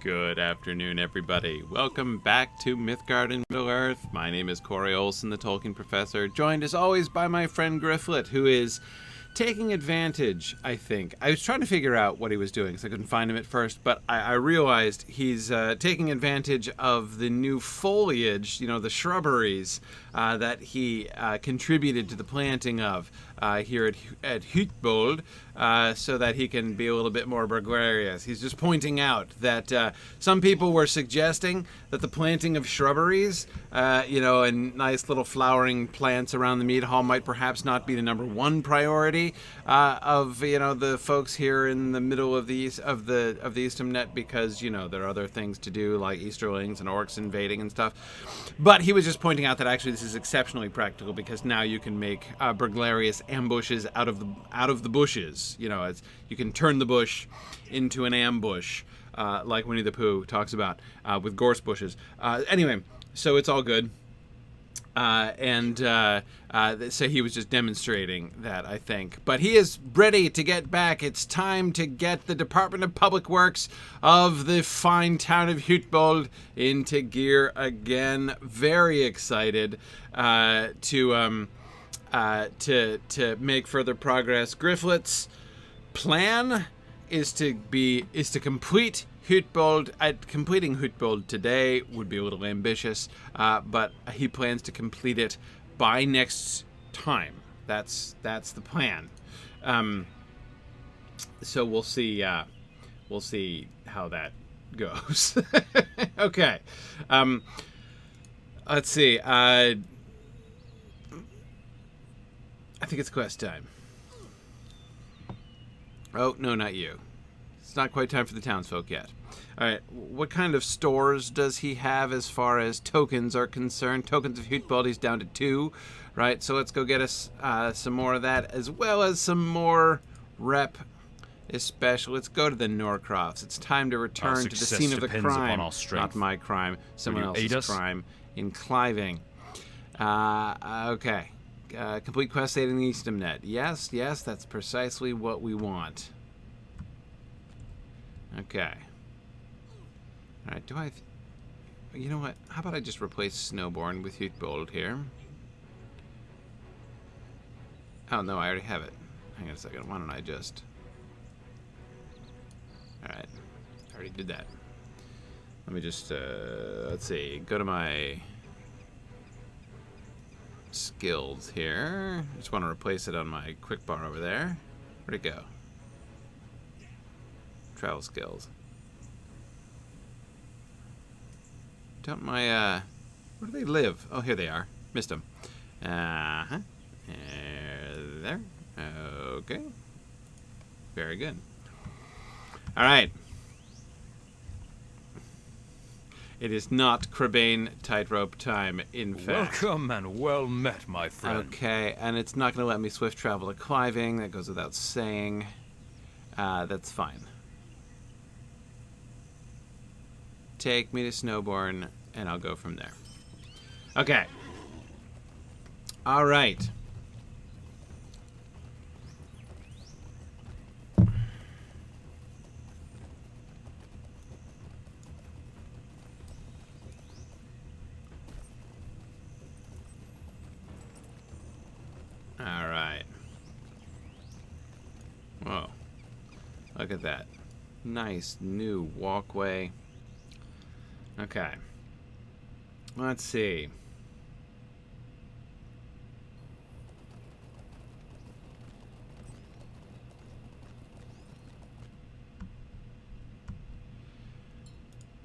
Good afternoon, everybody. Welcome back to Mythgard in Middle-earth. My name is Corey Olson, the Tolkien Professor, joined as always by my friend Gryfflet, who is taking advantage, I think. I was trying to figure out what he was doing, because I couldn't find him at first, but I realized he's taking advantage of the new foliage, you know, the shrubberies that he contributed to the planting of here at Hytbold, so that he can be a little bit more gregarious. He's just pointing out that some people were suggesting that the planting of shrubberies, and nice little flowering plants around the mead hall might perhaps not be the #1 priority of the folks here in the middle of the Eastham Net, because there are other things to do like Easterlings and orcs invading and stuff. But he was just pointing out that actually this is exceptionally practical, because now you can make burglarious ambushes out of the bushes. As you can turn the bush into an ambush, like Winnie the Pooh talks about with gorse bushes. Anyway, so it's all good. So he was just demonstrating that, I think. But he is ready to get back. It's time to get the Department of Public Works of the fine town of Hytbold into gear again. Very excited to make further progress. Gryfflet's plan is to complete Hytbold. Completing Hytbold today would be a little ambitious, but he plans to complete it by next time. That's the plan. So we'll see how that goes. Okay. Let's see. I think it's quest time. Oh, no, not you. It's not quite time for the townsfolk yet. All right, what kind of stores does he have as far as tokens are concerned? Tokens of Hytbold, he's down to 2, right? So let's go get us some more of that, as well as some more rep, especially. Let's go to the Norcrofts. It's time to return to the scene of the crime. Not my crime, someone else's crime in Cliving. Okay. Complete quest aid in the Eastham Net. Yes, that's precisely what we want. Okay. All right, you know what? How about I just replace Snowborn with Hytbold here? Oh, no, I already have it. Hang on a second. Why don't I just... All right. I already did that. Let me just, let's see. Go to my skills here. I just want to replace it on my quick bar over there. Where'd it go? Travel skills. Don't my, where do they live? Oh, here they are. Missed them. There. Okay. Very good. All right. It is not Crabane tightrope time, in fact. Welcome and well met, my friend. Okay, and it's not going to let me swift travel to Cliving. That goes without saying. That's fine. Take me to Snowborn, and I'll go from there. Okay. All right. All right. Whoa. Look at that. Nice new walkway. Okay. Let's see.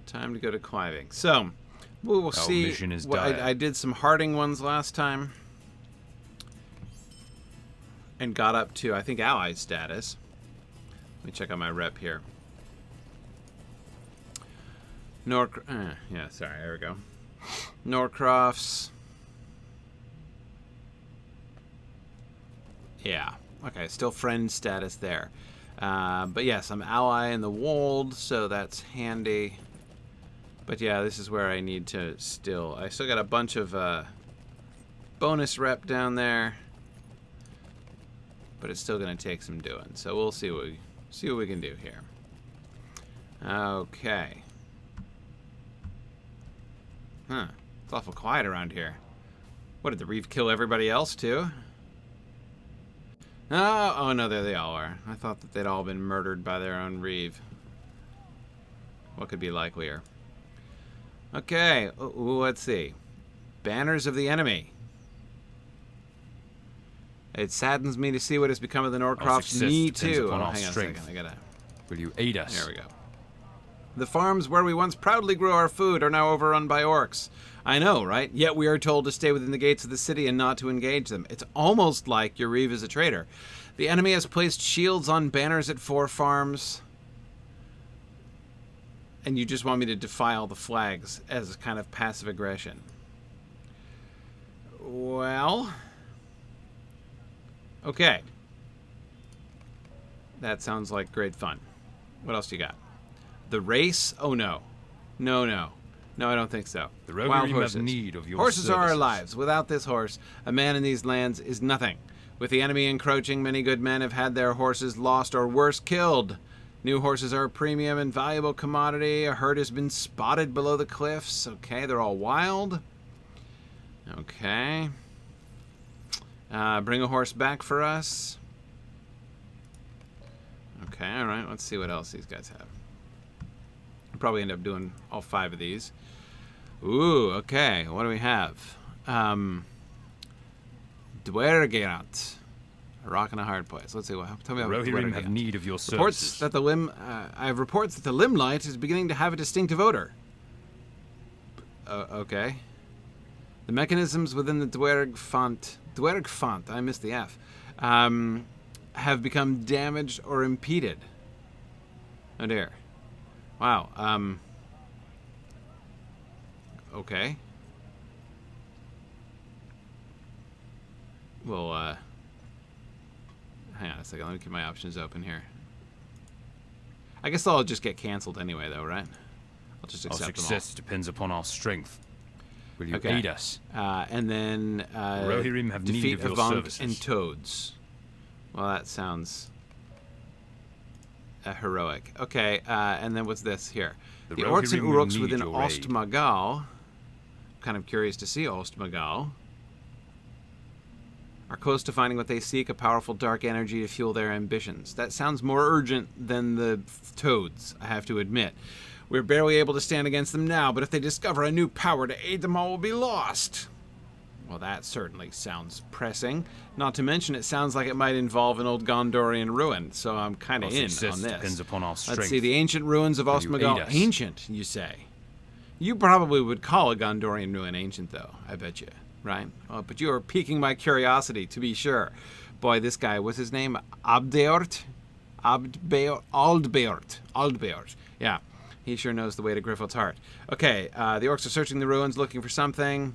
Time to go to Cliving. So, we will see. Mission is I did some Harding ones last time. And got up to, I think, ally status. Let me check out my rep here. Yeah, sorry, there we go. Norcrofts. Yeah, okay, still friend status there. But yes, I'm ally in the Wold, so that's handy. But yeah, this is where I need to still... I still got a bunch of bonus rep down there. But it's still going to take some doing. So we'll see what we can do here. Okay. Huh. It's awful quiet around here. What, did the reeve kill everybody else, too? Oh, no, there they all are. I thought that they'd all been murdered by their own reeve. What could be likelier? Okay, let's see. Banners of the enemy. It saddens me to see what has become of the Norcrofts. Me too. Oh, hang on a second. I gotta... Will you aid us? There we go. The farms where we once proudly grew our food are now overrun by orcs. I know, right? Yet we are told to stay within the gates of the city and not to engage them. It's almost like your reeve is a traitor. The enemy has placed shields on banners at 4 farms. And you just want me to defile the flags as a kind of passive aggression. Well... okay. That sounds like great fun. What else do you got? The race? Oh, no. No, no. No, I don't think so. The Rohan have need of your Horses services. are our lives. Without this horse, a man in these lands is nothing. With the enemy encroaching, many good men have had their horses lost or worse, killed. New horses are a premium and valuable commodity. A herd has been spotted below the cliffs. Okay, they're all wild. Okay. Bring a horse back for us. Okay, alright. Let's see what else these guys have. I'll probably end up doing all 5 of these. Ooh, okay. What do we have? Dwergerat. A rock and a hard place. Let's see. Tell me about Rohirrim have need of your services. I have reports that the limelight is beginning to have a distinctive odor. Okay. The mechanisms within the Dwergfont, I missed the F, have become damaged or impeded. Oh dear. Wow. Okay. Well, hang on a second. Let me keep my options open here. I guess I'll just get canceled anyway, though, right? I'll just accept them all. Our success depends upon our strength. Will you aid us? And then Rohirrim have defeat need of your services. and toads. Well, that sounds heroic. Okay, and then what's this here? The orcs and uruks within Ost Magol. Kind of curious to see Ost Magol. Are close to finding what they seek, a powerful dark energy to fuel their ambitions. That sounds more urgent than the toads, I have to admit. We're barely able to stand against them now, but if they discover a new power to aid them, all will be lost. Well, that certainly sounds pressing. Not to mention, it sounds like it might involve an old Gondorian ruin, so I'm kind of in on this. Depends upon our strength. Let's see, the ancient ruins of Ost Magol. Ancient, you say? You probably would call a Gondorian ruin ancient, though, I bet you, right? Oh, but you are piquing my curiosity, to be sure. Boy, this guy, what's his name? Aldbeort? Aldbeort. Yeah. He sure knows the way to Gryfflet's heart. Okay, the orcs are searching the ruins, looking for something.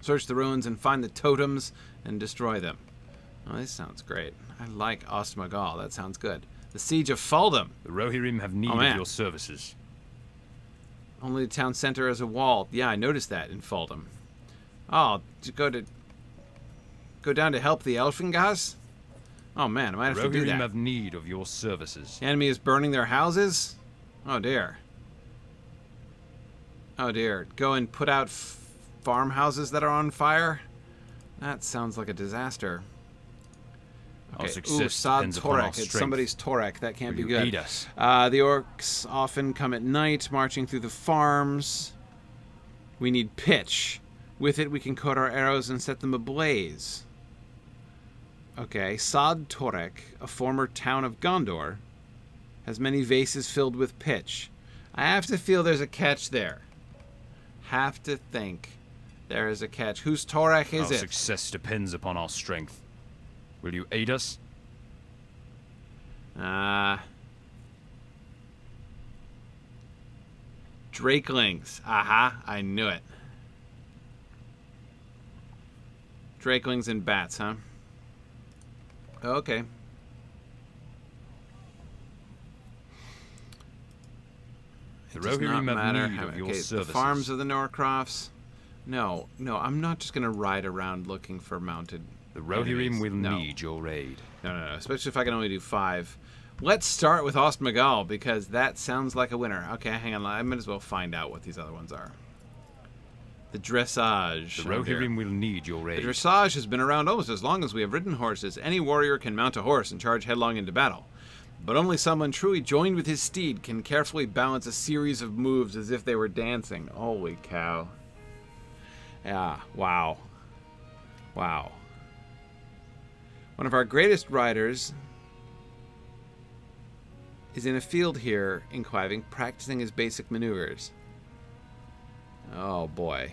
Search the ruins and find the totems and destroy them. Oh, this sounds great. I like Ost Magol. That sounds good. The siege of Faldham. The Rohirrim have need of your services. Only the town center has a wall. Yeah, I noticed that in Faldham. Oh, to go down to help the Elfingast? Oh man, I might have to do that. Rohirrim have need of your services. The enemy is burning their houses? Oh dear. Oh dear. Go and put out farmhouses that are on fire? That sounds like a disaster. Okay. Ooh, Sod Torek. It's somebody's Torek. That can't be good. The orcs often come at night, marching through the farms. We need pitch. With it, we can coat our arrows and set them ablaze. Okay. Sod Torek, a former town of Gondor, has many vases filled with pitch. I have to feel there's a catch there. Have to think there is a catch. Whose Torek is it? Our success depends upon our strength. Will you aid us? Drakelings. Aha, I knew it. Drakelings and bats, huh? Okay. The Rohirrim have need of your services. The farms of the Norcrofts. No, I'm not just going to ride around looking for mounted The Rohirrim will need your aid. No. Especially if I can only do 5. Let's start with Ost Magol, because that sounds like a winner. Okay, hang on. I might as well find out what these other ones are. The dressage. The Rohirrim will need your The aid. dressage has been around almost as long as we have ridden horses. Any warrior can mount a horse and charge headlong into battle. But only someone truly joined with his steed can carefully balance a series of moves as if they were dancing. Holy cow. Yeah, wow. Wow. One of our greatest riders is in a field here in Cliving, practicing his basic maneuvers. Oh boy.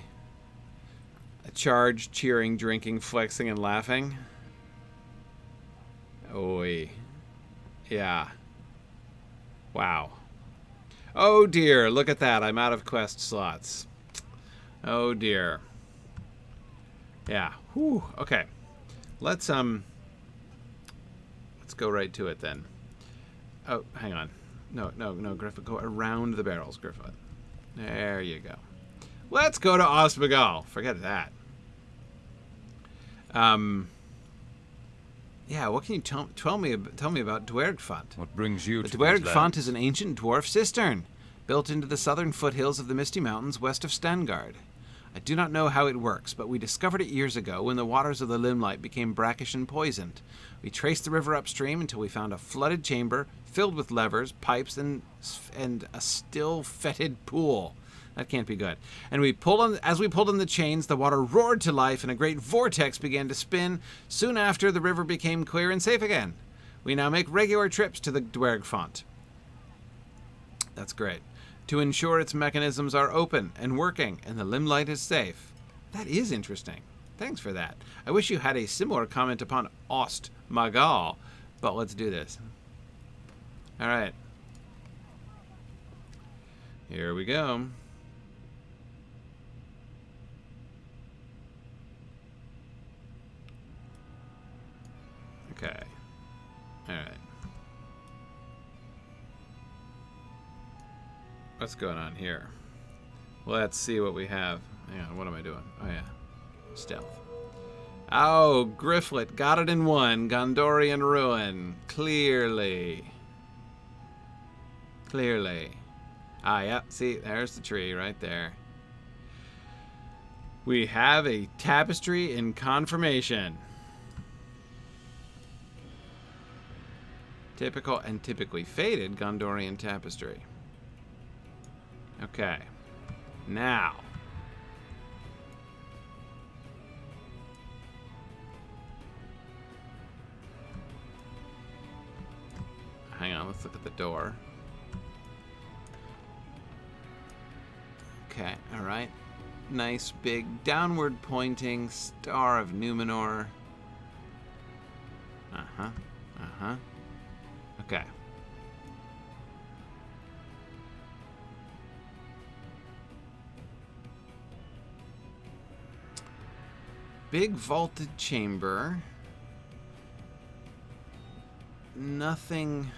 A charge, cheering, drinking, flexing, and laughing. Oi. Yeah. Wow. Oh dear, look at that. I'm out of quest slots. Oh dear. Yeah. Whew. Okay. Let's go right to it then. Oh, hang on. No, Gryfflet, go around the barrels, Gryfflet. There you go. Let's go to Ost Magol. Forget that. Yeah, what can you tell me about Dwergfont? What brings you The to these Dwergfont lands? is an ancient dwarf cistern, built into the southern foothills of the Misty Mountains west of Stangard. I do not know how it works, but we discovered it years ago when the waters of the Limelight became brackish and poisoned. We traced the river upstream until we found a flooded chamber filled with levers, pipes, and a still fetid pool. That can't be good. And as we pulled on the chains, the water roared to life and a great vortex began to spin. Soon after, the river became clear and safe again. We now make regular trips to the Dwergfont. That's great. To ensure its mechanisms are open and working and the Limelight is safe. That is interesting. Thanks for that. I wish you had a similar comment upon Ost Magol, but let's do this. All right. Here we go. Okay. All right. What's going on here? Let's see what we have. Hang on, what am I doing? Oh, yeah. Stealth. Oh, Gryfflet. Got it in one. Gondorian Ruin. Clearly. Ah, yeah. See, there's the tree right there. We have a tapestry in confirmation. Typical and typically faded Gondorian tapestry. Okay. Now. Hang on, let's look at the door. Okay, alright. Nice big downward pointing star of Numenor. Okay. Big vaulted chamber. Nothing.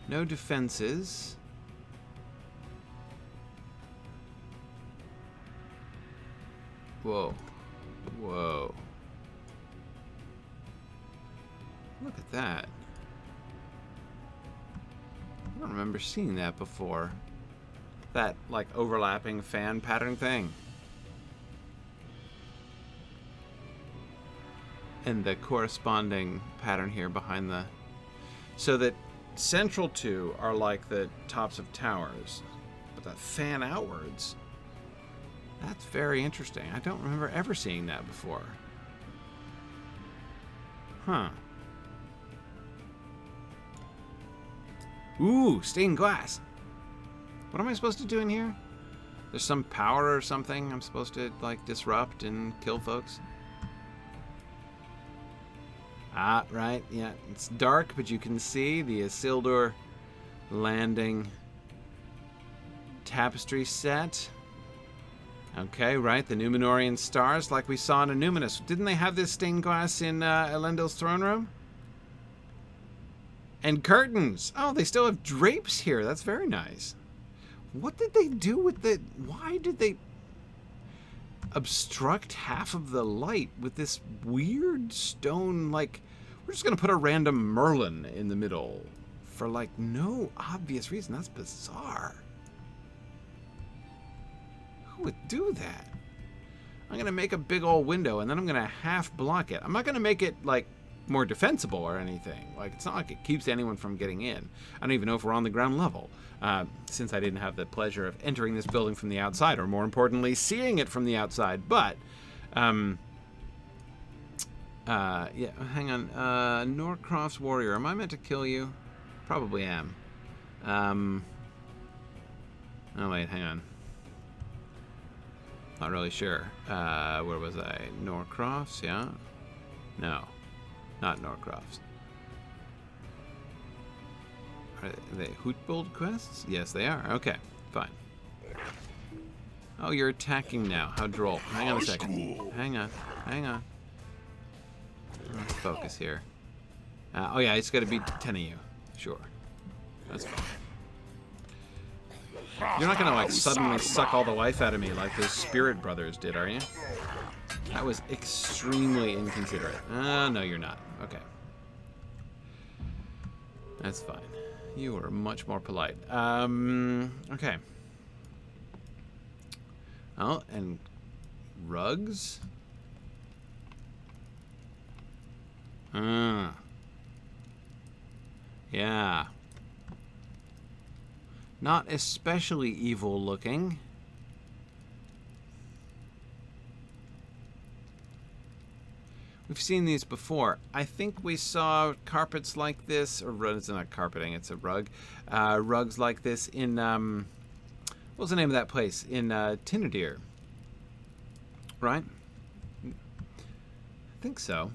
No defenses. Whoa. Whoa. Look at that. I don't remember seeing that before. That, like, overlapping fan pattern thing. And the corresponding pattern here behind the... So that central to are like the tops of towers. But that fan outwards... That's very interesting. I don't remember ever seeing that before. Huh. Ooh, stained glass. What am I supposed to do in here? There's some power or something I'm supposed to, like, disrupt and kill folks? Ah, right, yeah. It's dark, but you can see the Isildur Landing tapestry set. Okay, right, the Numenorean stars like we saw in Numinous. Didn't they have this stained glass in Elendil's throne room? And curtains. Oh, they still have drapes here. That's very nice. What did they do with the... Why did they obstruct half of the light with this weird stone, like... We're just going to put a random Merlin in the middle for, like, no obvious reason. That's bizarre. Who would do that? I'm going to make a big old window, and then I'm going to half block it. I'm not going to make it, like, more defensible or anything. Like, it's not like it keeps anyone from getting in. I don't even know if we're on the ground level, since I didn't have the pleasure of entering this building from the outside, or more importantly, seeing it from the outside. But, yeah, hang on. Norcrofts warrior. Am I meant to kill you? Probably am. Oh, wait, hang on. Not really sure. Where was I? Norcrofts, yeah? No. Not Norcrofts. Are they Hytbold quests? Yes, they are. Okay, fine. Oh, you're attacking now. How droll. Hang on a second. Hang on. Hang on. Let's focus here. Oh, yeah, it's got to be 10 of you. Sure. That's fine. You're not going to, like, suddenly suck all the life out of me like those spirit brothers did, are you? That was extremely inconsiderate. No, you're not. Okay. That's fine. You were much more polite. Okay. Oh, and rugs? Yeah. Not especially evil looking. We've seen these before. I think we saw carpets like this, or it's not carpeting, it's a rug. Rugs like this in, what was the name of that place? In Tinadir. Right? I think so.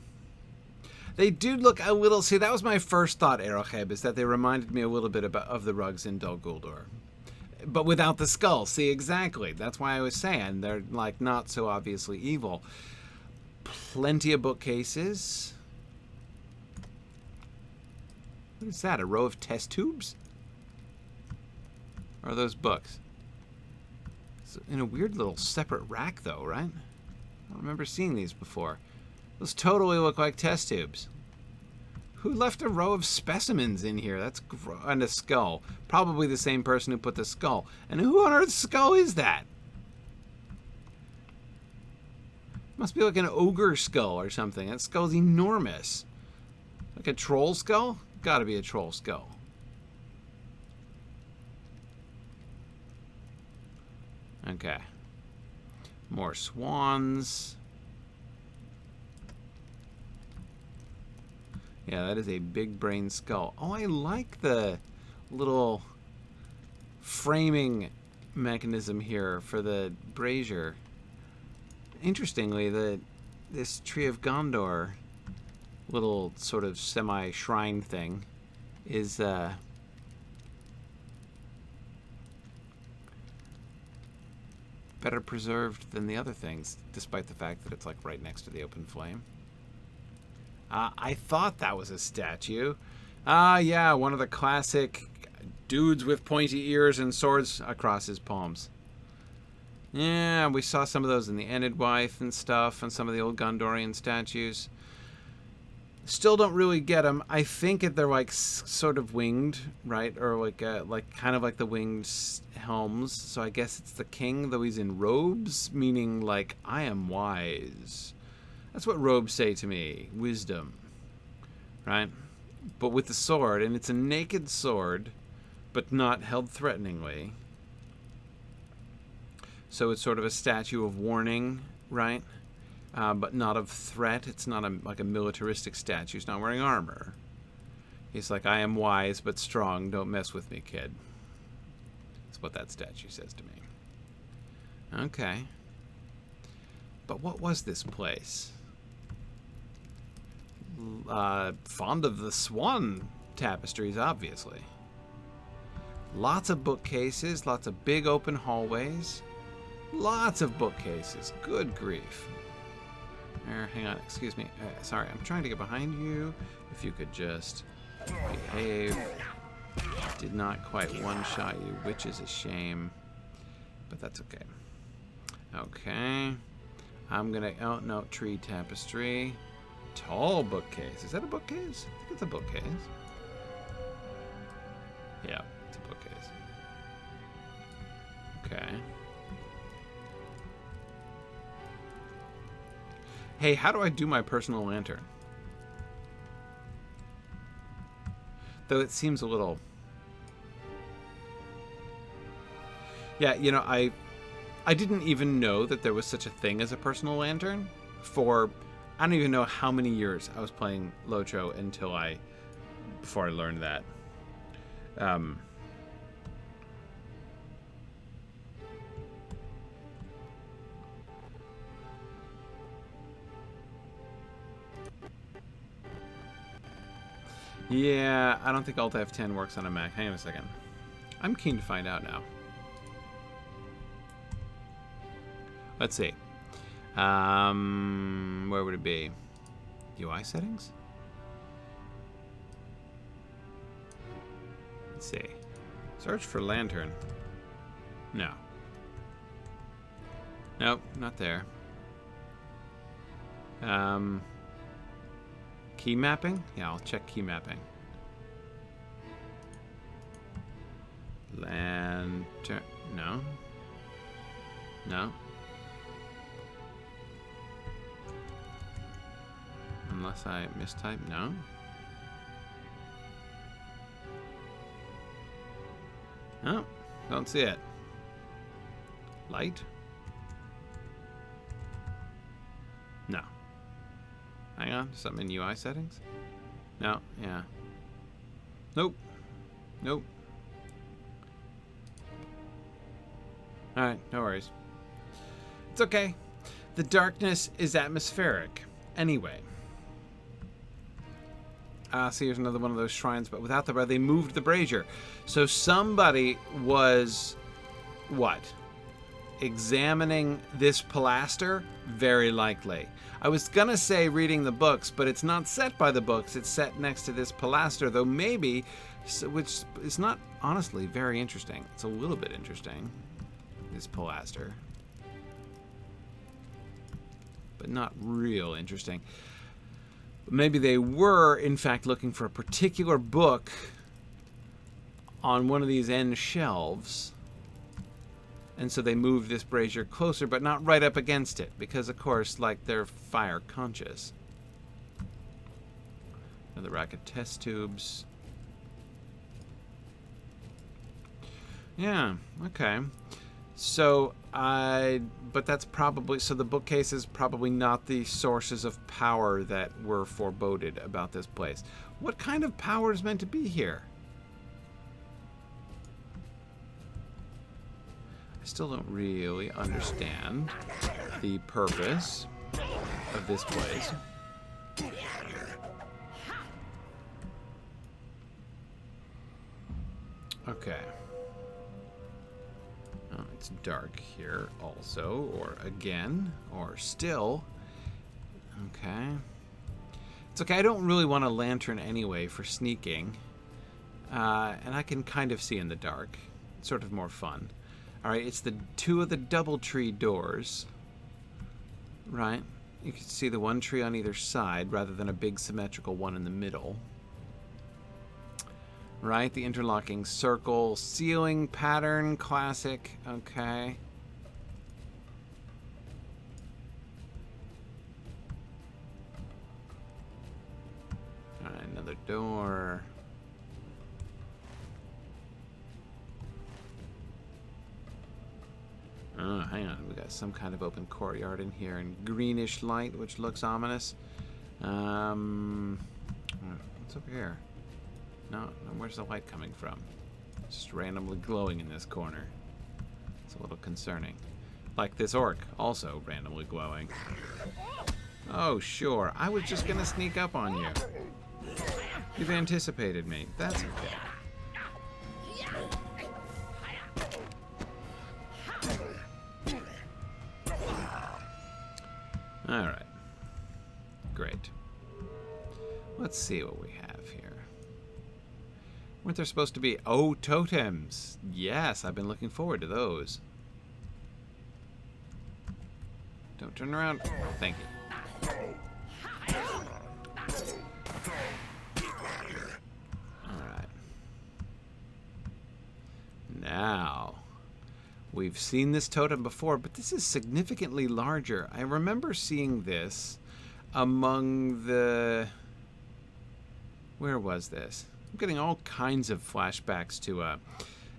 They do look a little... See, that was my first thought, Aerocheb, is that they reminded me a little bit of the rugs in Dol Guldur. But without the skull. See, exactly. That's why I was saying they're, like, not so obviously evil. Plenty of bookcases. What is that? A row of test tubes? Or are those books? It's in a weird little separate rack, though, right? I don't remember seeing these before. Those totally look like test tubes. Who left a row of specimens in here? That's and a skull. Probably the same person who put the skull. And who on earth's skull is that? Must be like an ogre skull or something. That skull's enormous. Like a troll skull? Gotta be a troll skull. Okay. More swans. Yeah, that is a big brain skull. Oh, I like the little framing mechanism here for the brazier. Interestingly, this Tree of Gondor little sort of semi-shrine thing is better preserved than the other things, despite the fact that it's like right next to the open flame. I thought that was a statue. Yeah, one of the classic dudes with pointy ears and swords across his palms. Yeah, we saw some of those in the Enid Wife and stuff, and some of the old Gondorian statues. Still don't really get them. I think they're like sort of winged, right? Or like kind of like the winged helms. So I guess it's the king, though he's in robes, meaning like, I am wise. That's what robes say to me. Wisdom. Right? But with the sword, and it's a naked sword, but not held threateningly. So it's sort of a statue of warning, right? But not of threat. It's not like a militaristic statue. He's not wearing armor. He's like, I am wise but strong. Don't mess with me, kid. That's what that statue says to me. Okay. But what was this place? Fond of the swan tapestries, obviously. Lots of bookcases, lots of big open hallways. Lots of bookcases. Good grief. Hang on, excuse me. Sorry, I'm trying to get behind you. If you could just behave. Did not quite one-shot you, which is a shame. But that's okay. Okay. I'm gonna... Oh, no, tree tapestry. Tall bookcase. Is that a bookcase? I think it's a bookcase. Yeah, it's a bookcase. Okay. Hey, how do I do my personal lantern? Though it seems a little... Yeah, you know, I didn't even know that there was such a thing as a personal lantern for... I don't even know how many years I was playing Locho before I learned that. Yeah, I don't think Alt F10 works on a Mac. Hang on a second. I'm keen to find out now. Let's see. Where would it be? UI settings? Let's see. Search for lantern. No. Nope, not there. Key mapping? Yeah, I'll check key mapping. Lantern. No. No. Unless I mistype. No. No. Don't see it. Light? No. Hang on. Something in UI settings? No. Yeah. Nope. Nope. Alright. No worries. It's okay. The darkness is atmospheric. Anyway. See, here's another one of those shrines, but without the... They moved the brazier. So somebody was... What? Examining this pilaster? Very likely. I was gonna say reading the books, but it's not set by the books. It's set next to this pilaster, though maybe, which is not honestly very interesting. It's a little bit interesting, this pilaster, but not real interesting. But maybe they were, in fact, looking for a particular book on one of these end shelves. And so they moved this brazier closer, but not right up against it, because, of course, like, they're fire conscious. Another rack of test tubes. Yeah, okay. So, but that's probably... So the bookcase is probably not the sources of power that were foreboded about this place. What kind of power is meant to be here? Still don't really understand the purpose of this place. Okay. Oh, it's dark here also, or again, or still. Okay. It's okay, I don't really want a lantern anyway for sneaking. And I can kind of see in the dark. It's sort of more fun. Alright, it's the two of the double tree doors. Right. You can see the one tree on either side rather than a big symmetrical one in the middle. Right, the interlocking circle, ceiling pattern, classic. Okay. Alright, another door. Oh, hang on. We got some kind of open courtyard in here and greenish light, which looks ominous. What's over here? No, where's the light coming from? It's just randomly glowing in this corner. It's a little concerning. Like this orc, also randomly glowing. Oh, sure. I was just gonna sneak up on you. You've anticipated me. That's okay. Alright. Great. Let's see what we have here. Weren't there supposed to be... Oh, totems! Yes, I've been looking forward to those. Don't turn around. Thank you. Alright. Now... We've seen this totem before, but this is significantly larger. I remember seeing this among the... Where was this? I'm getting all kinds of flashbacks to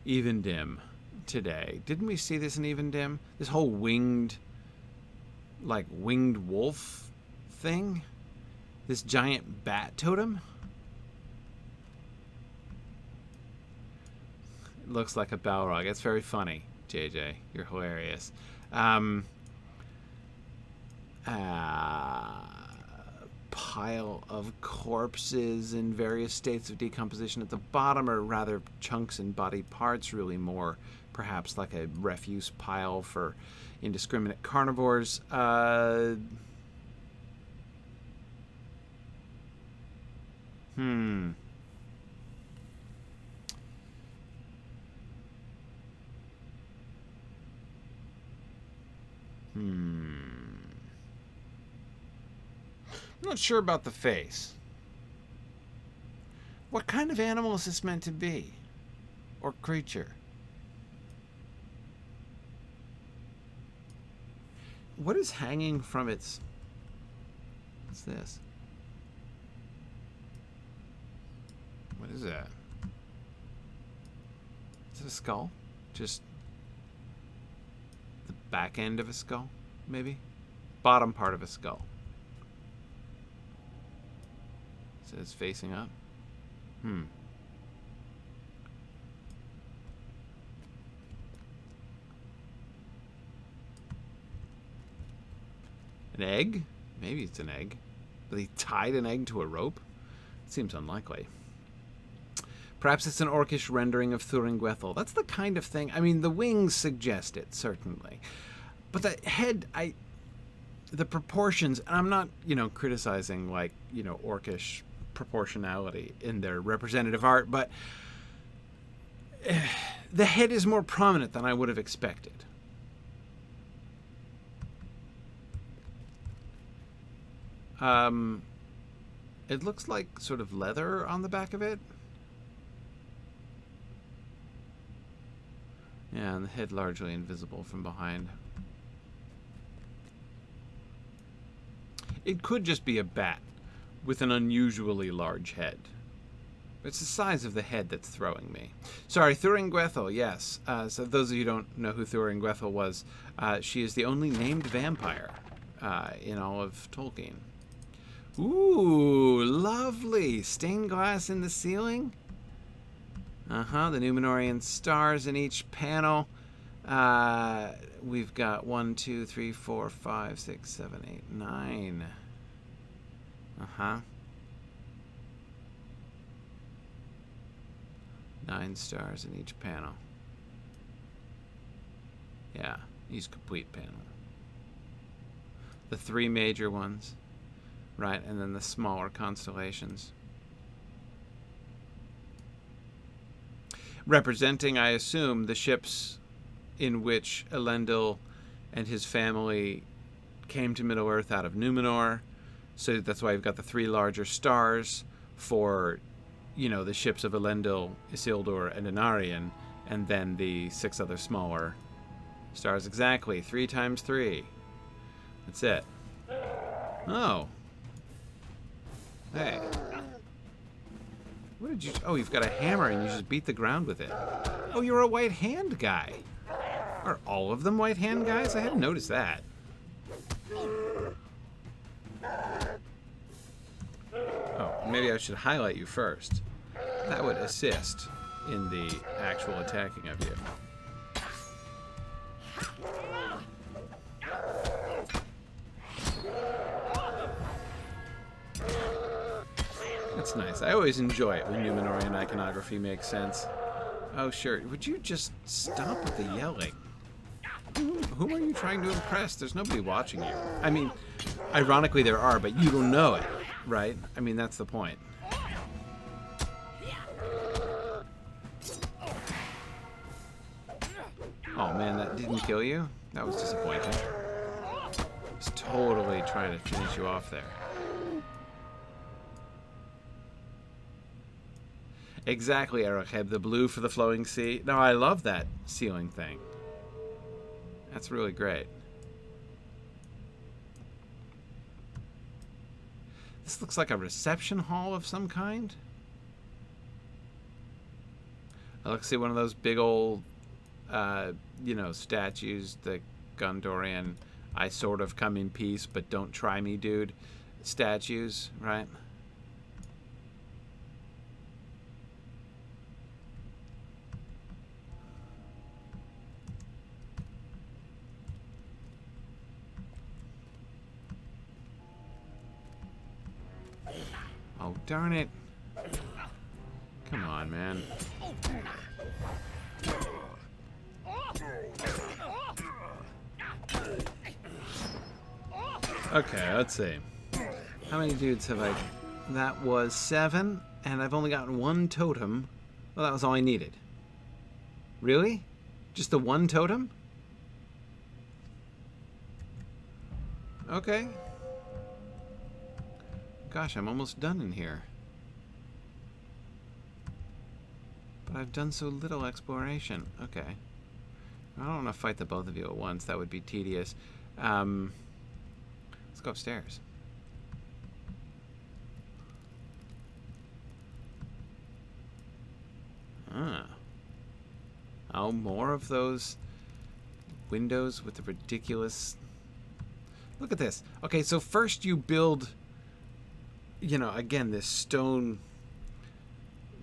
Evendim today. Didn't we see this in Evendim? This whole winged wolf thing? This giant bat totem? It looks like a Balrog. It's very funny, JJ. You're hilarious. Pile of corpses in various states of decomposition at the bottom, or rather chunks and body parts, really more perhaps like a refuse pile for indiscriminate carnivores. I'm not sure about the face. What kind of animal is this meant to be? Or creature? What is hanging from its... What's this? What is that? Is it a skull? Just the back end of a skull, maybe? Bottom part of a skull. So it's facing up. An egg? Maybe it's an egg. But he tied an egg to a rope? It seems unlikely. Perhaps it's an orcish rendering of Thuringwethel. That's the kind of thing... I mean, the wings suggest it, certainly. But the head, the proportions... And I'm not, criticizing, orcish proportionality in their representative art, but the head is more prominent than I would have expected. It looks like sort of leather on the back of it. Yeah, and the head largely invisible from behind. It could just be a bat with an unusually large head. It's the size of the head that's throwing me. Sorry, Thuringwethel, yes. So those of you who don't know who Thuringwethel was, she is the only named vampire in all of Tolkien. Ooh, lovely. Stained glass in the ceiling. The Numenorean stars in each panel. We've got 1, 2, 3, 4, 5, 6, 7, 8, 9. 9 stars in each panel. Yeah, each complete panel. The 3 major ones, right, and then the smaller constellations. Representing, I assume, the ships in which Elendil and his family came to Middle-earth out of Numenor. So that's why you've got the 3 larger stars for, the ships of Elendil, Isildur, and Anarion, and then the 6 other smaller stars. Exactly, 3 times 3. That's it. Oh. Hey. What did you... Oh, you've got a hammer and you just beat the ground with it. Oh, you're a white hand guy. Are all of them white hand guys? I hadn't noticed that. Oh, maybe I should highlight you first. That would assist in the actual attacking of you. That's nice. I always enjoy it when Numenorean iconography makes sense. Oh, sure. Would you just stop with the yelling? Whom are you trying to impress? There's nobody watching you. I mean, ironically there are, but you don't know it, right? I mean, that's the point. Oh man, that didn't kill you? That was disappointing. I was totally trying to finish you off there. Exactly, Erecheb, the blue for the flowing sea. No, I love that ceiling thing. That's really great. This looks like a reception hall of some kind. I look, see one of those big old, you know, statues, the Gondorian, I sort of come in peace, but don't try me, dude, statues, right? Oh, darn it. Come on, man. Okay, let's see. How many dudes have I... That was 7, and I've only gotten 1 totem. Well, that was all I needed. Really? Just the 1 totem? Okay. Gosh, I'm almost done in here. But I've done so little exploration. Okay. I don't want to fight the both of you at once. That would be tedious. Let's go upstairs. Ah. Oh, more of those windows with the ridiculous... Look at this. Okay, so first you build, you know, again, this stone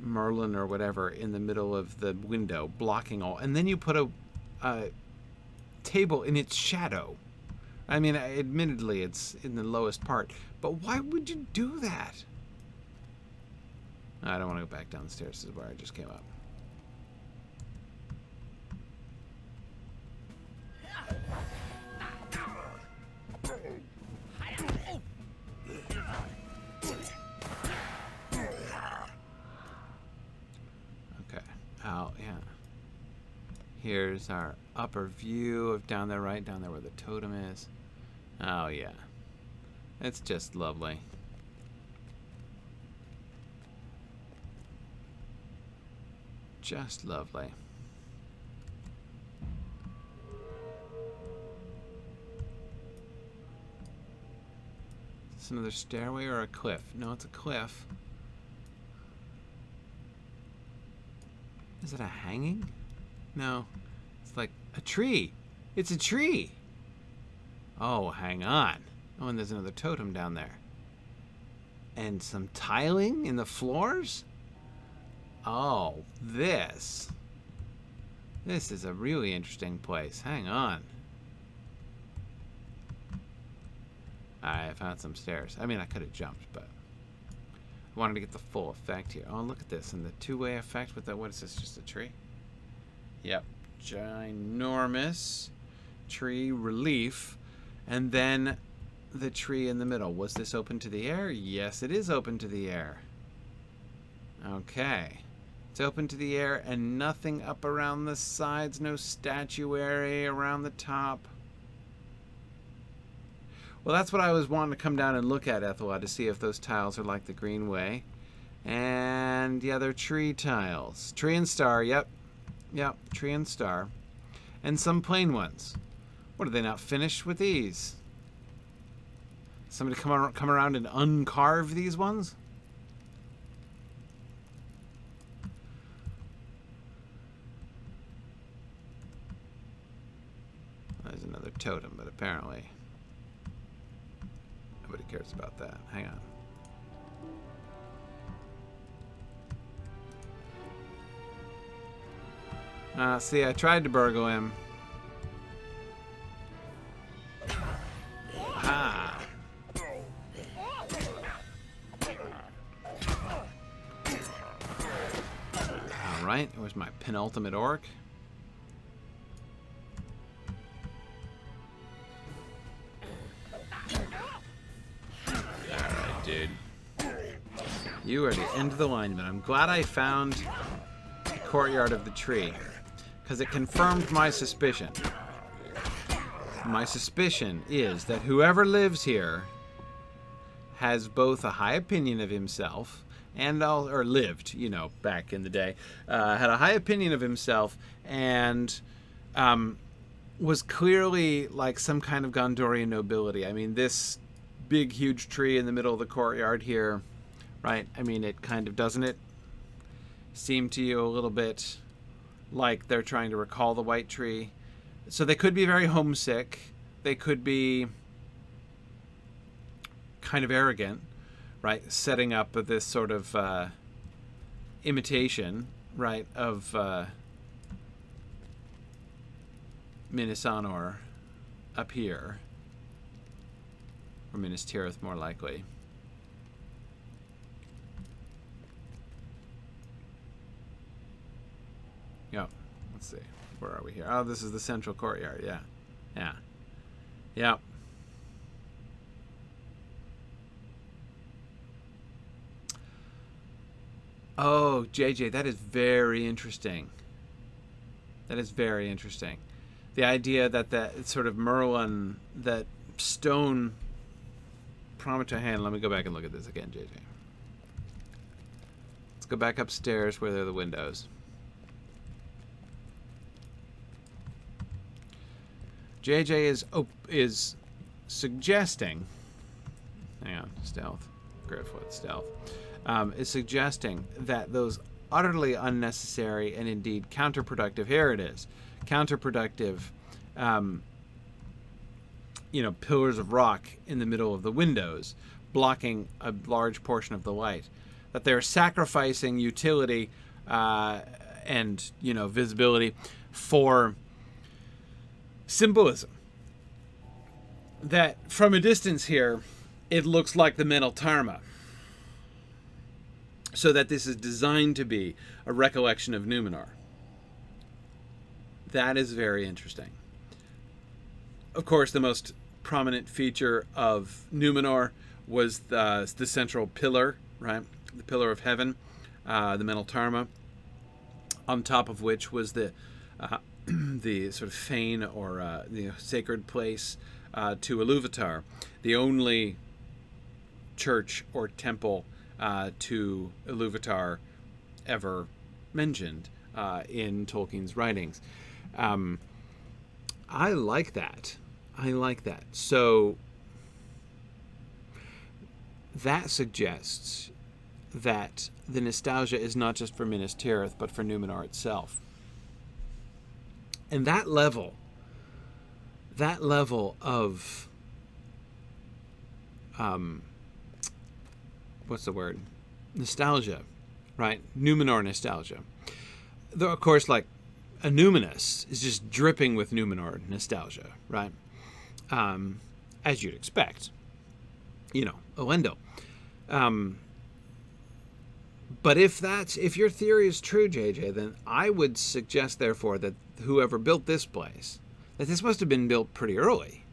Merlin or whatever in the middle of the window, blocking all, and then you put a table in its shadow. I mean, admittedly, it's in the lowest part, but why would you do that? I don't want to go back downstairs. This is where I just came up. Oh, yeah. Here's our upper view of down there, right down there where the totem is. Oh, yeah. It's just lovely. Just lovely. Is this another stairway or a cliff? No, it's a cliff. Is it a hanging? No. It's like a tree. It's a tree. Oh, hang on. Oh, and there's another totem down there. And some tiling in the floors? Oh, this is a really interesting place. Hang on. I found some stairs. I mean, I could have jumped, but I wanted to get the full effect here. Oh, look at this. And the two-way effect with that. What is this? Just a tree? Yep. Ginormous tree relief. And then the tree in the middle. Was this open to the air? Yes, it is open to the air. Okay. It's open to the air and nothing up around the sides. No statuary around the top. Well, that's what I was wanting to come down and look at, Ethelwad, to see if those tiles are like the Greenway. And the other tree tiles. Tree and star, yep. Yep, tree and star. And some plain ones. What, are they not finished with these? Somebody come around and uncarve these ones? There's another totem, but apparently nobody cares about that. Hang on. See, I tried to burgle him. Ah. Alright, it was my penultimate orc. Alright, dude. You are the end of the line, but I'm glad I found the courtyard of the tree, because it confirmed my suspicion. My suspicion is that whoever lives here has both a high opinion of himself and or lived, you know, back in the day, had a high opinion of himself and was clearly like some kind of Gondorian nobility. I mean, this big, huge tree in the middle of the courtyard here, right? I mean, it kind of, doesn't it seem to you a little bit like they're trying to recall the white tree? So they could be very homesick. They could be kind of arrogant, right? Setting up this sort of imitation, right, of Minas Anor up here. Or Minas Tirith, more likely. Yep. Let's see. Where are we here? Oh, this is the central courtyard. Yeah. Yeah. Yeah. Oh, JJ, that is very interesting. That is very interesting. The idea that that sort of Merlin, that stone promontory hand. Let me go back and look at this again, JJ. Let's go back upstairs where there are the windows. JJ is suggesting, hang on, stealth, Gryfflet, stealth, is suggesting that those utterly unnecessary and indeed counterproductive, here it is, counterproductive, pillars of rock in the middle of the windows, blocking a large portion of the light, that they're sacrificing utility and, visibility for symbolism. That from a distance here, it looks like the Meneltarma. So that this is designed to be a recollection of Numenor. That is very interesting. Of course, the most prominent feature of Numenor was the central pillar, right? The pillar of heaven, the Meneltarma, on top of which was the sort of fane or the sacred place to Iluvatar, the only church or temple to Iluvatar ever mentioned in Tolkien's writings. I like that. So that suggests that the nostalgia is not just for Minas Tirith, but for Numenor itself. And that level of what's the word? Nostalgia, right? Numenor nostalgia. Though, of course, like, a Numinous is just dripping with Numenor nostalgia, right? As you'd expect. Elendil. But if your theory is true, JJ, then I would suggest, therefore, that whoever built this place, that this must have been built pretty early.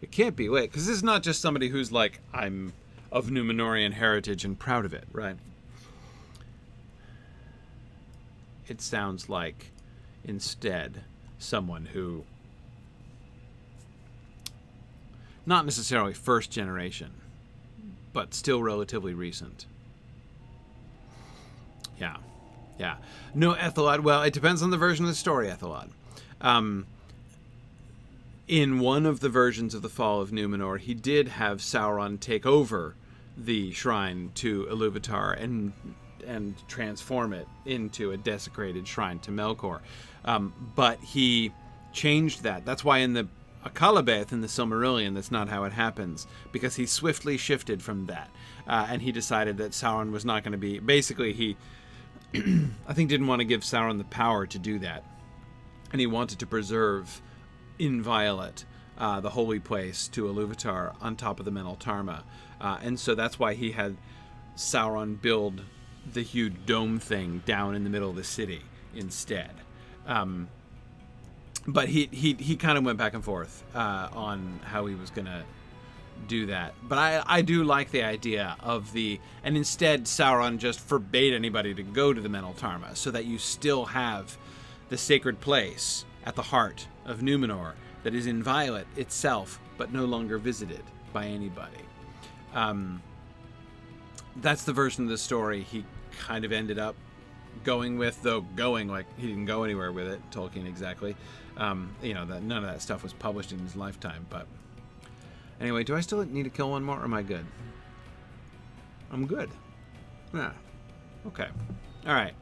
It can't be late, because this is not just somebody who's like, I'm of Numenorean heritage and proud of it, right? It sounds like, instead, someone who, not necessarily first generation, but still relatively recent. Yeah. No, Ethelod, well, it depends on the version of the story, Ethelod. In one of the versions of the Fall of Numenor, he did have Sauron take over the shrine to Iluvatar and transform it into a desecrated shrine to Melkor. But he changed that. That's why in the Akalabeth in the Silmarillion, that's not how it happens, because he swiftly shifted from that. And he decided that Sauron was not going to be... Basically, he, I think, didn't want to give Sauron the power to do that. And he wanted to preserve inviolate the holy place to Iluvatar on top of the Meneltarma. And so that's why he had Sauron build the huge dome thing down in the middle of the city instead. But he kind of went back and forth on how he was going to do that. But I do like the idea of and instead Sauron just forbade anybody to go to the Meneltarma, so that you still have the sacred place at the heart of Numenor that is inviolate itself, but no longer visited by anybody. That's the version of the story he kind of ended up going with, though like he didn't go anywhere with it, Tolkien exactly. That none of that stuff was published in his lifetime, but Anyway, do I still need to kill one more, or am I good? I'm good. Yeah. Okay. All right.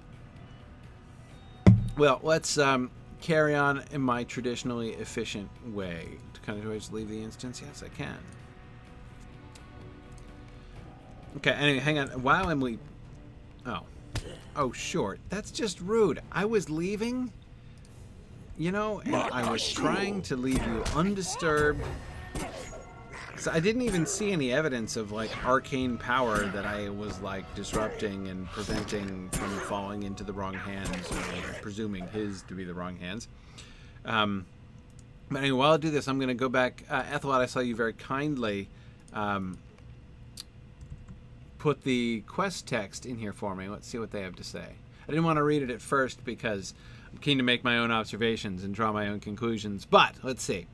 Well, let's carry on in my traditionally efficient way. Can I just leave the instance? Yes, I can. Okay, anyway, hang on. While I'm leaving... Oh. Oh, sure. That's just rude. I was leaving, you know, and I was trying to leave you undisturbed. So I didn't even see any evidence of, like, arcane power that I was, like, disrupting and preventing from falling into the wrong hands, or presuming his to be the wrong hands. But anyway, while I do this, I'm going to go back. Ethelad, I saw you very kindly put the quest text in here for me. Let's see what they have to say. I didn't want to read it at first because I'm keen to make my own observations and draw my own conclusions, but let's see.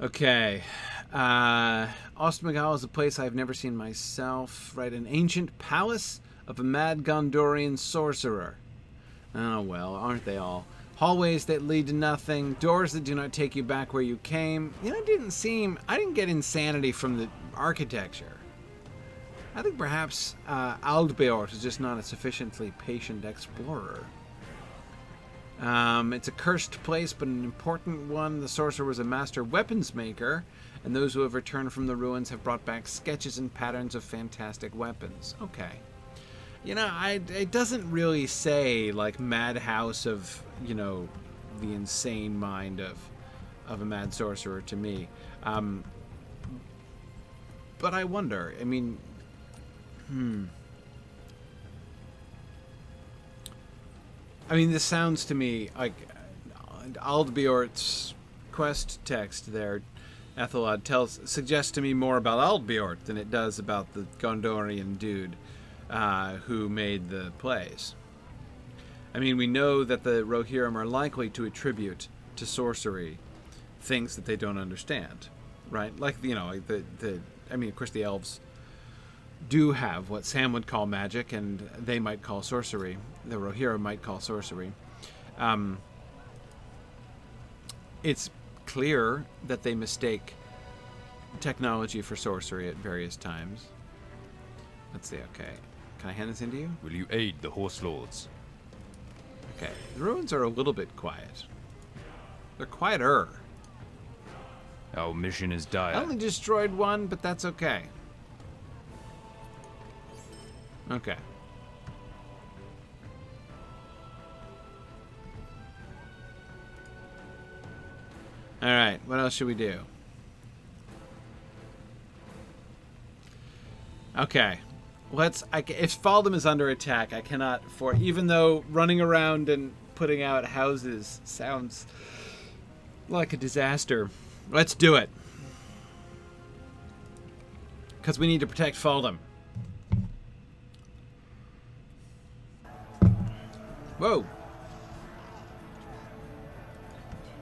Okay. Ost Magol is a place I've never seen myself. Right, an ancient palace of a mad Gondorian sorcerer. Oh well, aren't they all? Hallways that lead to nothing, doors that do not take you back where you came. You know, I didn't get insanity from the architecture. I think perhaps Aldbeort is just not a sufficiently patient explorer. It's a cursed place, but an important one. The sorcerer was a master weapons maker, and those who have returned from the ruins have brought back sketches and patterns of fantastic weapons. Okay. You know, it doesn't really say, like, madhouse of, you know, the insane mind of a mad sorcerer to me. But I wonder, I mean... I mean, this sounds to me like Aldbeort's quest text there, Ethelad, suggests to me more about Aldbeort than it does about the Gondorian dude who made the plays. I mean, we know that the Rohirrim are likely to attribute to sorcery things that they don't understand, right? Like, you know, like I mean, of course, the elves do have what Sam would call magic, and they might call sorcery. The Rohirrim might call sorcery. It's clear that they mistake technology for sorcery at various times. Let's see, okay. Can I hand this in to you? Will you aid the horse lords? Okay. The ruins are a little bit quiet. They're quieter. Our mission is dire. I only destroyed one, but that's okay. Okay. All right. What else should we do? Okay. If Faldham is under attack, I cannot even though running around and putting out houses sounds like a disaster. Let's do it. Because we need to protect Faldham. Whoa.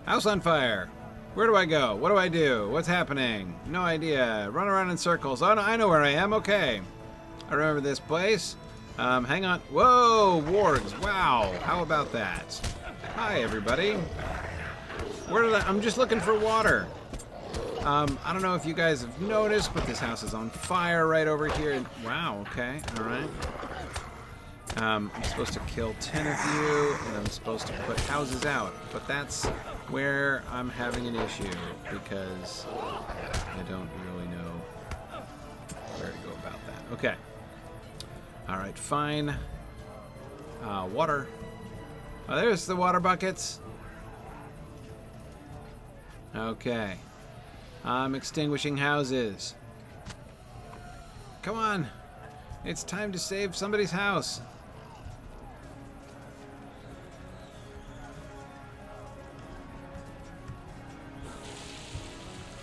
House on fire. Where do I go? What do I do? What's happening? No idea. Run around in circles. Oh, no, I know where I am. Okay. I remember this place. Hang on. Whoa, wargs. Wow. How about that? Hi, everybody. I'm just looking for water. I don't know if you guys have noticed, but this house is on fire right over here. Wow, okay. All right. I'm supposed to kill 10 of you, and I'm supposed to put houses out. But that's where I'm having an issue, because I don't really know where to go about that. Okay. Alright, fine. Water. Oh, there's the water buckets. Okay. I'm extinguishing houses. Come on. It's time to save somebody's house.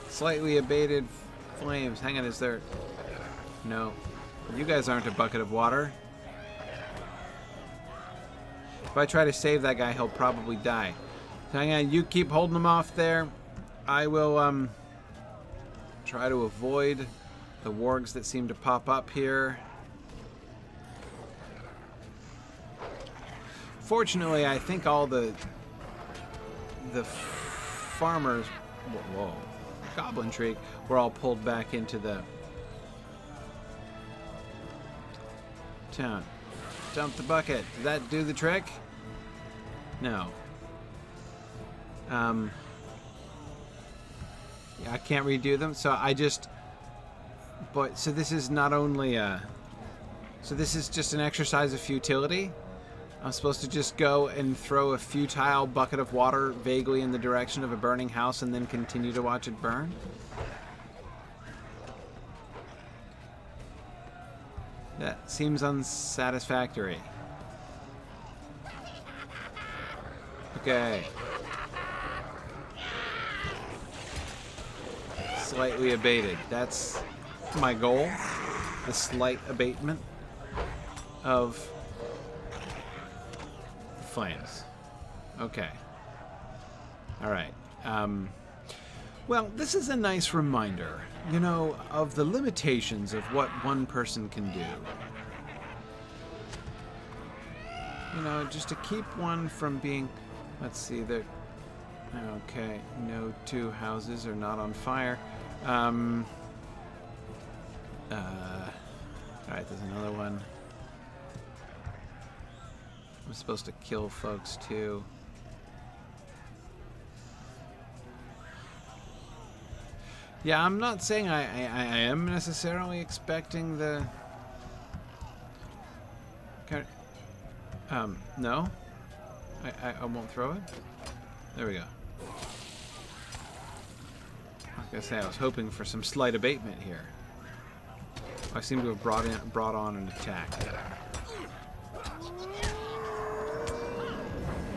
Slightly abated flames. Hang on, is there... No. You guys aren't a bucket of water. If I try to save that guy, he'll probably die. So hang on, you keep holding him off there. I will, try to avoid the wargs that seem to pop up here. Fortunately, I think all the farmers... Whoa. goblin shriek, we're all pulled back into the town. Dump the bucket. Did that do the trick? No. Yeah, I can't redo them, so I just... But, so this is not only a... So this is just an exercise of futility? I'm supposed to just go and throw a futile bucket of water vaguely in the direction of a burning house and then continue to watch it burn? That seems unsatisfactory. Okay. Slightly abated. That's my goal. The slight abatement of flames. Okay. Alright. Well, this is a nice reminder, you know, of the limitations of what one person can do. You know, just to keep one from being... Let's see, there... Okay, no two houses are not on fire. Alright, there's another one. I'm supposed to kill folks, too. Yeah, I'm not saying I am necessarily expecting the... No? I won't throw it? There we go. I was gonna say, I was hoping for some slight abatement here. I seem to have brought on an attack.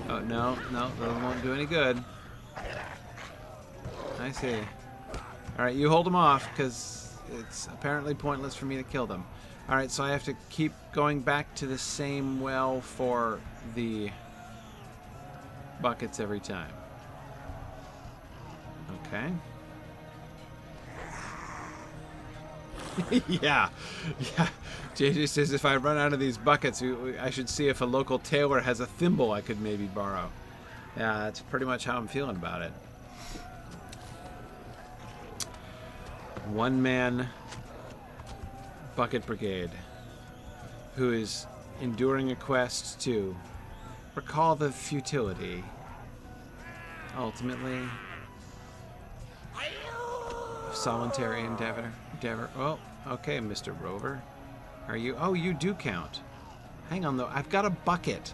Oh, no, that won't do any good. I see. Alright, you hold them off, because it's apparently pointless for me to kill them. Alright, so I have to keep going back to the same well for the buckets every time. Okay. yeah. JJ says if I run out of these buckets, I should see if a local tailor has a thimble I could maybe borrow. Yeah, that's pretty much how I'm feeling about it. One-man bucket brigade who is enduring a quest to recall the futility, ultimately, of solitary endeavor. Oh, okay, Mr. Rover. Are you? Oh, you do count. Hang on, though. I've got a bucket.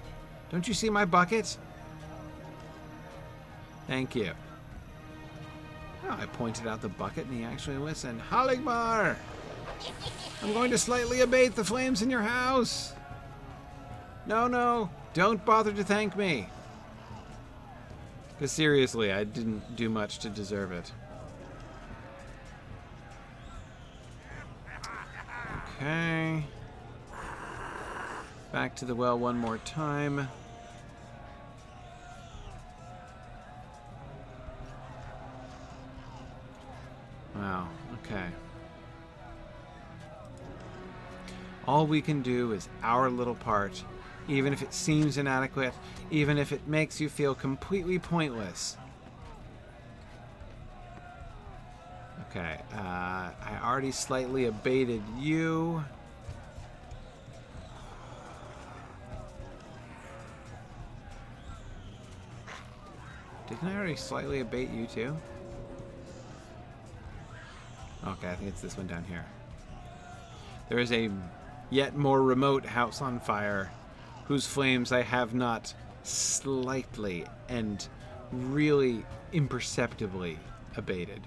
Don't you see my bucket? Thank you. Oh, I pointed out the bucket and he actually listened. Haligmar! I'm going to slightly abate the flames in your house. No. Don't bother to thank me. Because seriously, I didn't do much to deserve it. Okay. Back to the well one more time. Wow, okay. All we can do is our little part, even if it seems inadequate, even if it makes you feel completely pointless. Okay, I already slightly abated you. Didn't I already slightly abate you too? Okay, I think it's this one down here. There is a yet more remote house on fire whose flames I have not slightly and really imperceptibly abated.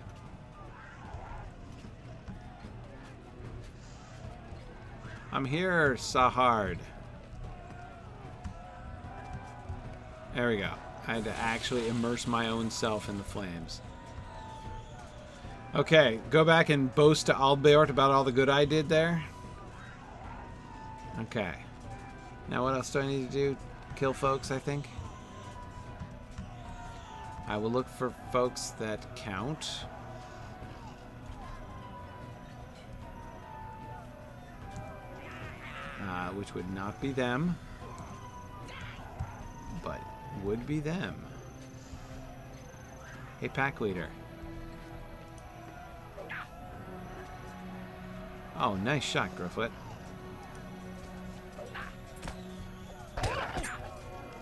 I'm here, Sahard. There we go. I had to actually immerse my own self in the flames. Okay, go back and boast to Albeort about all the good I did there. Okay. Now what else do I need to do? Kill folks, I think. I will look for folks that count. Which would not be them, but would be them. Hey, pack leader. Oh, nice shot, Gryfflet.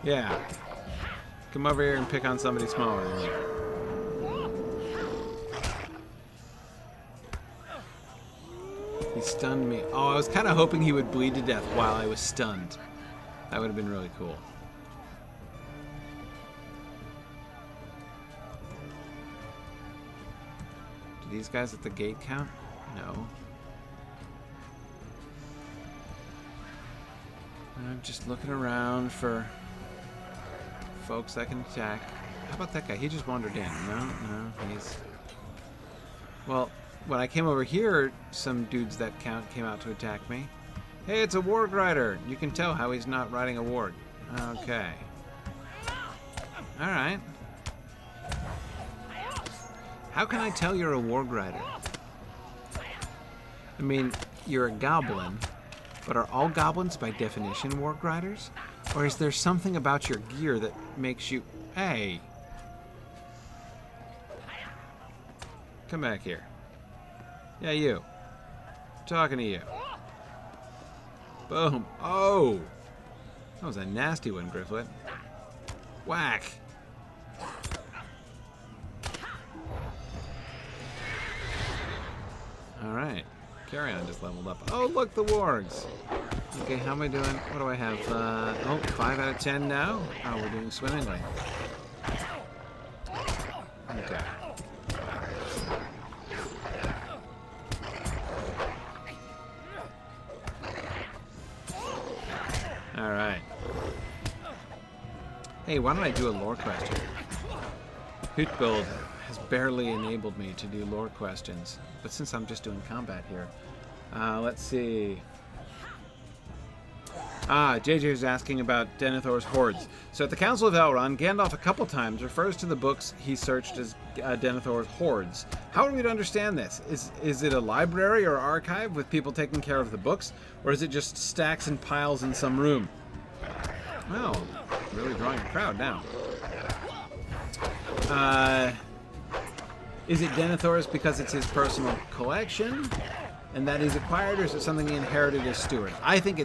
Yeah. Come over here and pick on somebody smaller than you. He stunned me. Oh, I was kind of hoping he would bleed to death while I was stunned. That would have been really cool. Do these guys at the gate count? No. I'm just looking around for folks I can attack. How about that guy? He just wandered in. No, he's... Well, when I came over here, some dudes that count came out to attack me. Hey, it's a warg rider. You can tell how he's not riding a warg. Okay. Alright. How can I tell you're a warg rider? I mean, you're a goblin, but are all goblins by definition warg riders? Or is there something about your gear that makes you... Hey! Come back here. Yeah, you. I'm talking to you. Boom. Oh! That was a nasty one, Gryfflet. Whack! Alright. Carrion just leveled up. Oh, look, the wargs! Okay, how am I doing? What do I have? 5 out of 10 now? Oh, we're doing swimmingly. Okay. Alright. Hey, why don't I do a lore question? Hytbold has barely enabled me to do lore questions, but since I'm just doing combat here, let's see. JJ is asking about Denethor's hordes. So at the Council of Elrond, Gandalf a couple times refers to the books he searched as Denethor's hordes. How are we to understand this? Is it a library or archive with people taking care of the books, or is it just stacks and piles in some room? Well, really drawing a crowd now. Is it Denethor's because it's his personal collection and that he's acquired, or is it something he inherited as steward? I think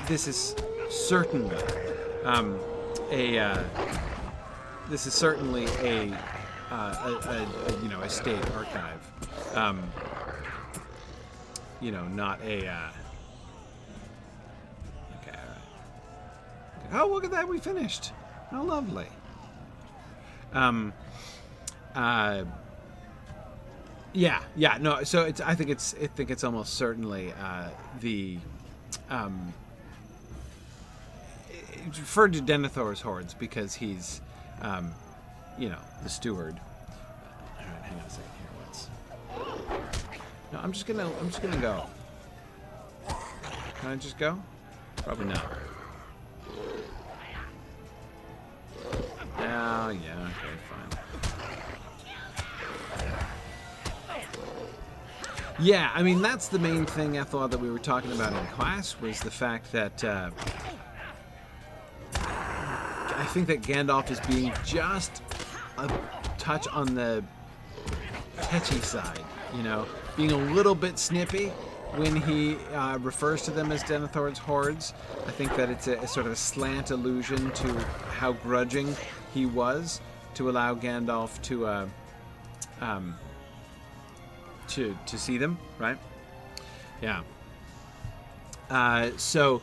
this is certainly a state archive. Not a okay, all right. Oh, look at that, we finished. How lovely. No. So I think it's almost certainly referred to Denethor's hordes because he's, the steward. All right, hang on a second here. No, I'm just gonna go. Can I just go? Probably not. Oh yeah. Okay, fine. Yeah, I mean, that's the main thing I thought that we were talking about in class, was the fact that I think that Gandalf is being just a touch on the tetchy side, being a little bit snippy when he refers to them as Denethor's hordes. I think that it's a sort of a slant allusion to how grudging he was to allow Gandalf to see them, right? Yeah. So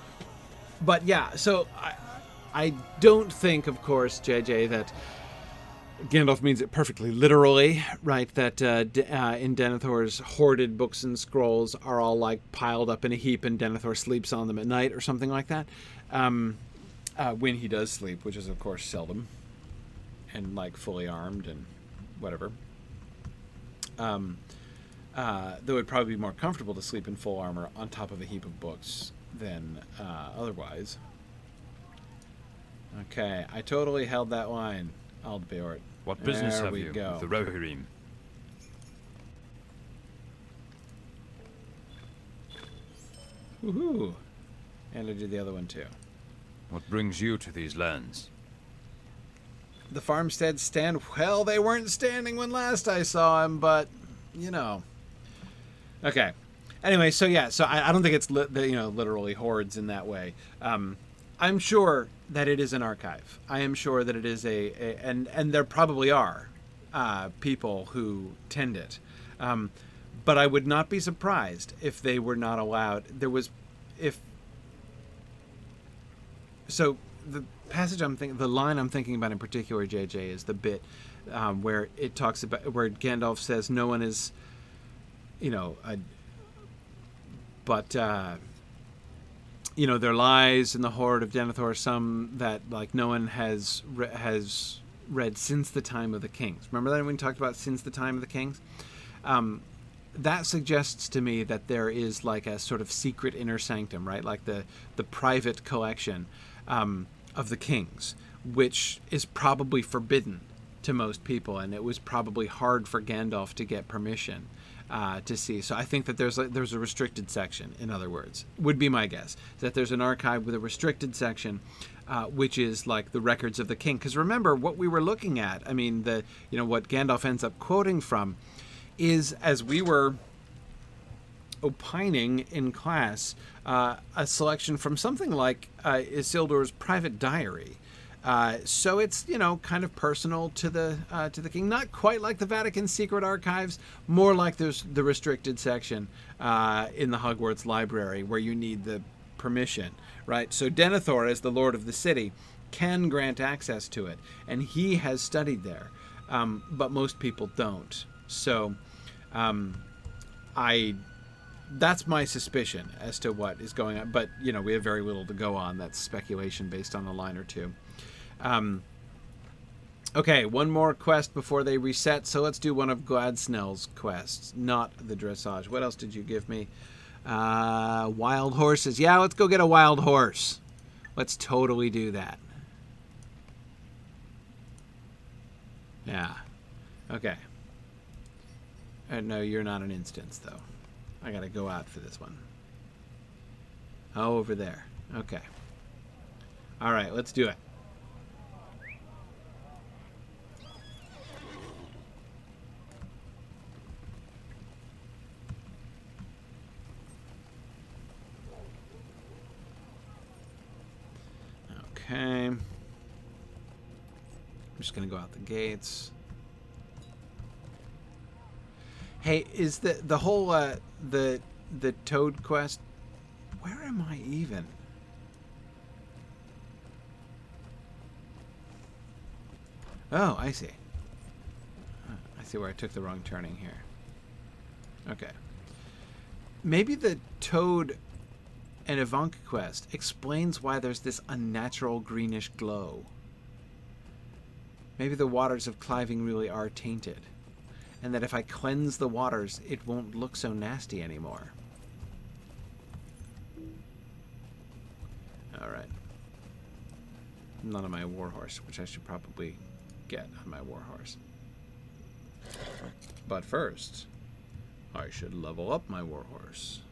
I don't think, of course, JJ, that Gandalf means it perfectly literally, right? That in Denethor's hoarded books and scrolls are all like piled up in a heap and Denethor sleeps on them at night or something like that. When he does sleep, which is of course seldom, and like fully armed and whatever. Though it'd probably be more comfortable to sleep in full armor on top of a heap of books than otherwise. Okay, I totally held that line, Aldbeort. What business have you with the Rohirrim? Woohoo! And I did the other one too. What brings you to these lands? The farmsteads stand... Well, they weren't standing when last I saw him, but, Okay. Anyway, so yeah, so I don't think it's literally hordes in that way. I'm sure that it is an archive. I am sure that it is and there probably are people who tend it. But I would not be surprised if they were not allowed. So the passage the line I'm thinking about in particular, JJ, is the bit where it talks about where Gandalf says no one is, there lies in the hoard of Denethor some that like no one has read since the time of the kings. Remember that when we talked about since the time of the kings? That suggests to me that there is like a sort of secret inner sanctum, right? Like the private collection of the kings, which is probably forbidden to most people, and it was probably hard for Gandalf to get permission to see. So I think that there's a restricted section. In other words, would be my guess that there's an archive with a restricted section, which is like the records of the king. Because remember what we were looking at. I mean, what Gandalf ends up quoting from is, as we were opining in class, a selection from something like Isildur's private diary. So it's kind of personal to the king, not quite like the Vatican secret archives, more like there's the restricted section in the Hogwarts library where you need the permission, right? So Denethor, as the lord of the city, can grant access to it, and he has studied there, but most people don't. So that's my suspicion as to what is going on, but we have very little to go on. That's speculation based on a line or two. Okay, one more quest before they reset, so let's do one of Gladsnell's quests, not the dressage. What else did you give me? Wild horses. Yeah, let's go get a wild horse. Let's totally do that. Yeah. Okay. No, you're not an instance, though. I gotta go out for this one. Oh, over there. Okay. All right, let's do it. Okay. I'm just gonna go out the gates. Hey, is the whole the Toad quest? Where am I even? Oh, I see. I see where I took the wrong turning here. Okay. Maybe the Toad and Ivanka quest explains why there's this unnatural greenish glow. Maybe the waters of Cliving really are tainted, and that if I cleanse the waters, it won't look so nasty anymore. Alright. None of my warhorse, which I should probably get on my warhorse. But first, I should level up my warhorse.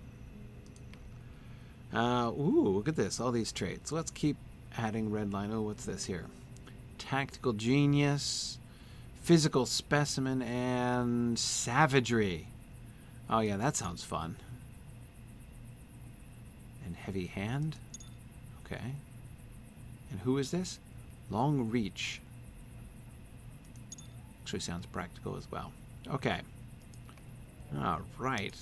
Ooh, look at this, all these traits. Let's keep adding red line. Oh, what's this here? Tactical genius, physical specimen, and savagery. Oh yeah, that sounds fun. And heavy hand. Okay. And who is this? Long reach. Actually sounds practical as well. Okay. All right.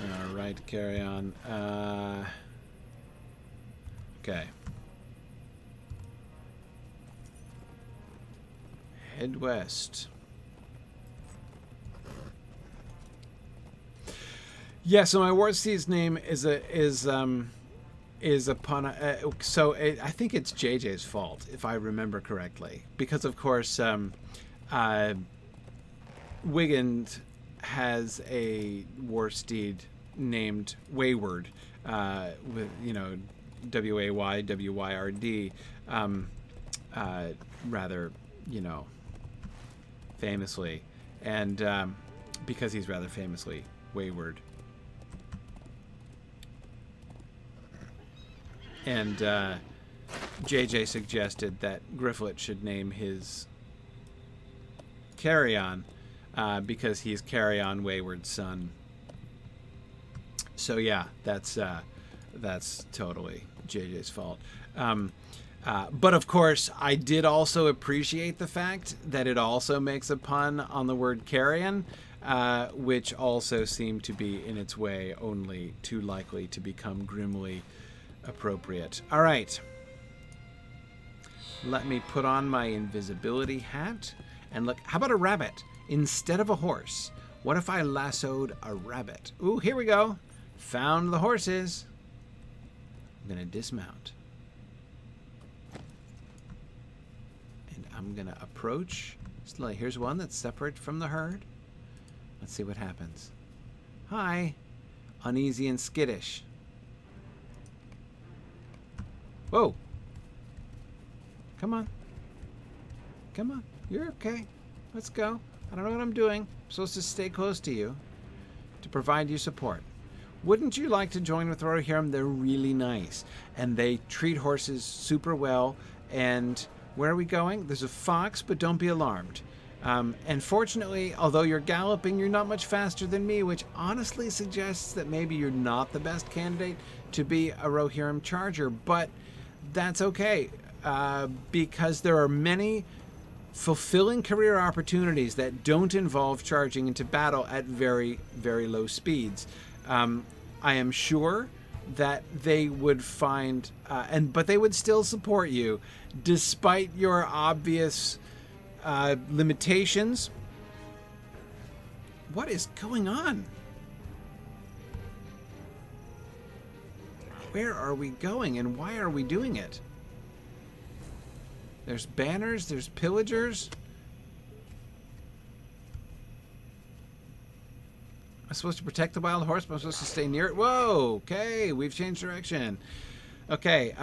All right, carry on. Okay. Head west. Yeah, so my war steed's name is upon I think it's JJ's fault, if I remember correctly, because of course Wigand has a war steed named Wayward, with WAYWYRD, rather famously, and because he's rather famously wayward. And JJ suggested that Gryfflet should name his Carrion because he's Carrion Wayward Son. So yeah, that's totally JJ's fault. But of course, I did also appreciate the fact that it also makes a pun on the word carrion, which also seemed to be in its way only too likely to become grimly appropriate. All right. Let me put on my invisibility hat and look. How about a rabbit instead of a horse? What if I lassoed a rabbit? Ooh, here we go. Found the horses. I'm going to dismount. And I'm going to approach. Here's one that's separate from the herd. Let's see what happens. Hi. Uneasy and skittish. Whoa. Come on. Come on. You're okay. Let's go. I don't know what I'm doing. I'm supposed to stay close to you to provide you support. Wouldn't you like to join with Rohan? They're really nice. And they treat horses super well. And where are we going? There's a fox, but don't be alarmed. And fortunately, although you're galloping, you're not much faster than me, which honestly suggests that maybe you're not the best candidate to be a Rohirrim charger. But that's okay. Because there are many fulfilling career opportunities that don't involve charging into battle at very, very low speeds. I am sure that they would find, but they would still support you despite your obvious limitations. What is going on? Where are we going and why are we doing it? There's banners, there's pillagers. I'm supposed to protect the wild horse, but I'm supposed to stay near it. Whoa, okay, we've changed direction. Okay,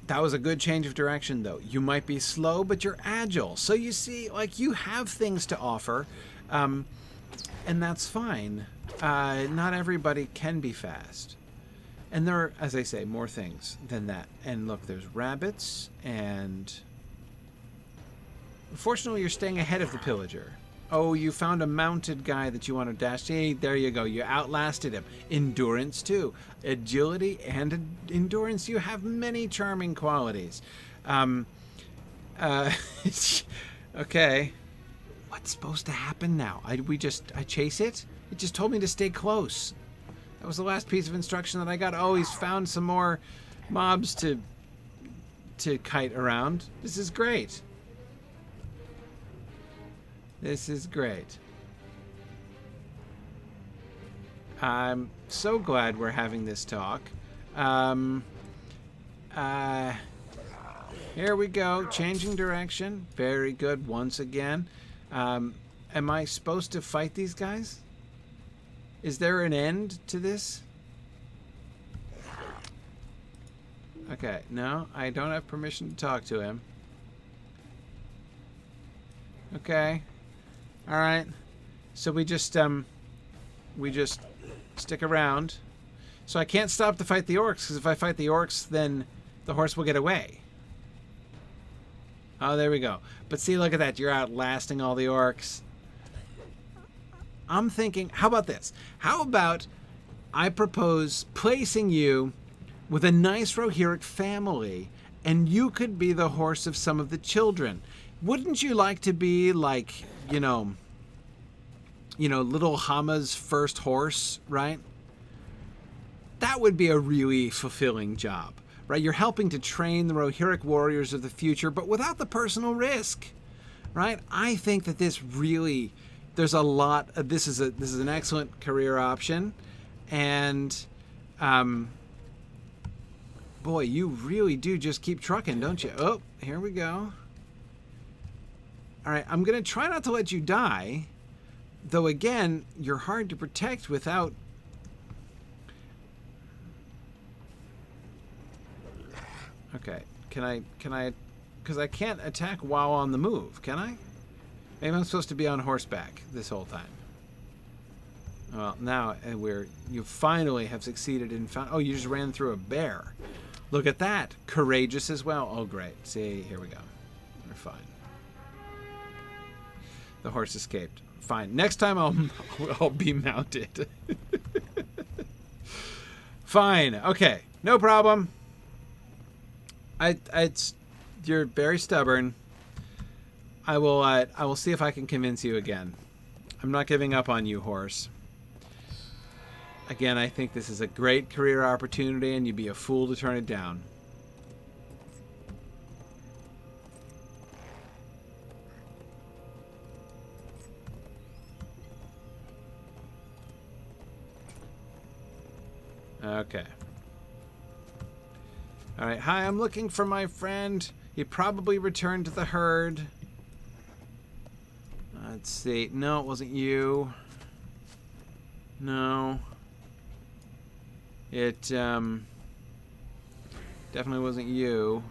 that was a good change of direction, though. You might be slow, but you're agile. So you see, like, you have things to offer, and that's fine. Not everybody can be fast. And there are, as I say, more things than that. And look, there's rabbits, and unfortunately, you're staying ahead of the pillager. Oh, you found a mounted guy that you want to dash. Hey, there you go. You outlasted him. Endurance, too. Agility and endurance. You have many charming qualities. Okay. What's supposed to happen now? I chase it? It just told me to stay close. That was the last piece of instruction that I got. Oh, he's found some more mobs to kite around. This is great. This is great. I'm so glad we're having this talk. Here we go. Changing direction. Very good once again. Am I supposed to fight these guys? Is there an end to this? Okay, no, I don't have permission to talk to him. Okay. All right. So we just stick around. So I can't stop to fight the orcs, because if I fight the orcs, then the horse will get away. Oh, there we go. But see, look at that. You're outlasting all the orcs. I'm thinking, how about this? How about I propose placing you with a nice Rohirric family, and you could be the horse of some of the children. Wouldn't you like to be like, you know, little Hama's first horse, right? That would be a really fulfilling job, right? You're helping to train the Rohirric warriors of the future, but without the personal risk, right? I think that this really, there's a lot. This is an excellent career option, and boy, you really do just keep trucking, don't you? Oh, here we go. All right, I'm gonna try not to let you die. Though again, you're hard to protect without. Okay, can I? Because I can't attack while on the move, can I? Maybe I'm supposed to be on horseback this whole time. Well, now you finally have succeeded in found. Oh, you just ran through a bear. Look at that. Courageous as well. Oh, great. See, here we go. We're fine. The horse escaped. Fine. Next time I'll be mounted. Fine. Okay. No problem. You're very stubborn. I will see if I can convince you again. I'm not giving up on you, horse. Again, I think this is a great career opportunity, and you'd be a fool to turn it down. Okay. Alright, hi, I'm looking for my friend. He probably returned to the herd. Let's see. No, it wasn't you. No. It, definitely wasn't you.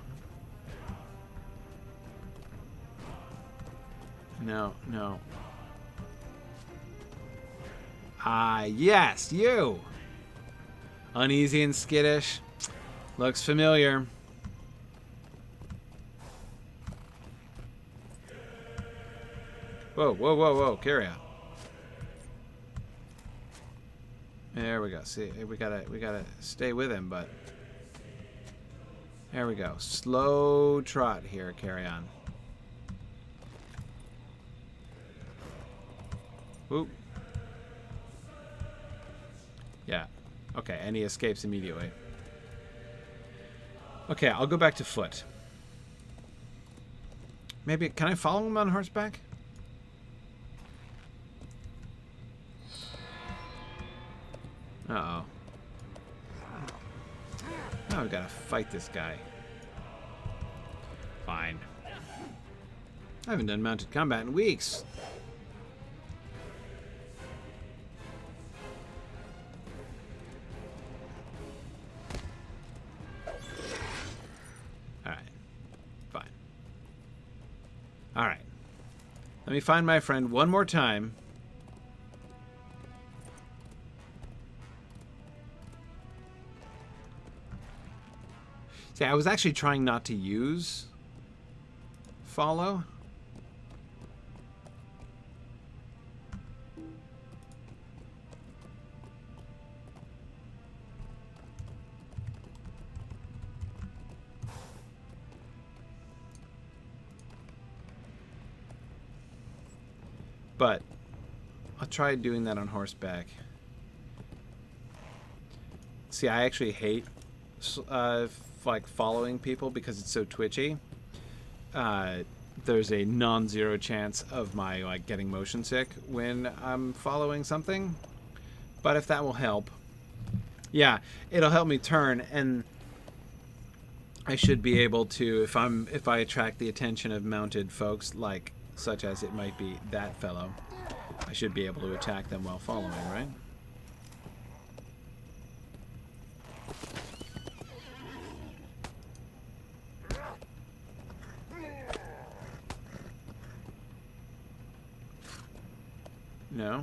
No, no. Ah, yes, you! Uneasy and skittish. Looks familiar. Whoa, whoa, whoa, whoa. Carry on. There we go. See, we gotta stay with him, but there we go. Slow trot here. Carry on. Oop. Yeah. Okay, and he escapes immediately. Okay, I'll go back to foot. Maybe, can I follow him on horseback? Uh-oh. Now I've got to fight this guy. Fine. I haven't done mounted combat in weeks. Alright. Fine. Alright. Let me find my friend one more time. See, I was actually trying not to use follow. But I'll try doing that on horseback. See, I actually hate like following people because it's so twitchy. There's a non-zero chance of my like getting motion sick when I'm following something. But if that will help, yeah, it'll help me turn, and I should be able to, if I attract the attention of mounted folks, like such as it might be that fellow, I should be able to attack them while following, right? No.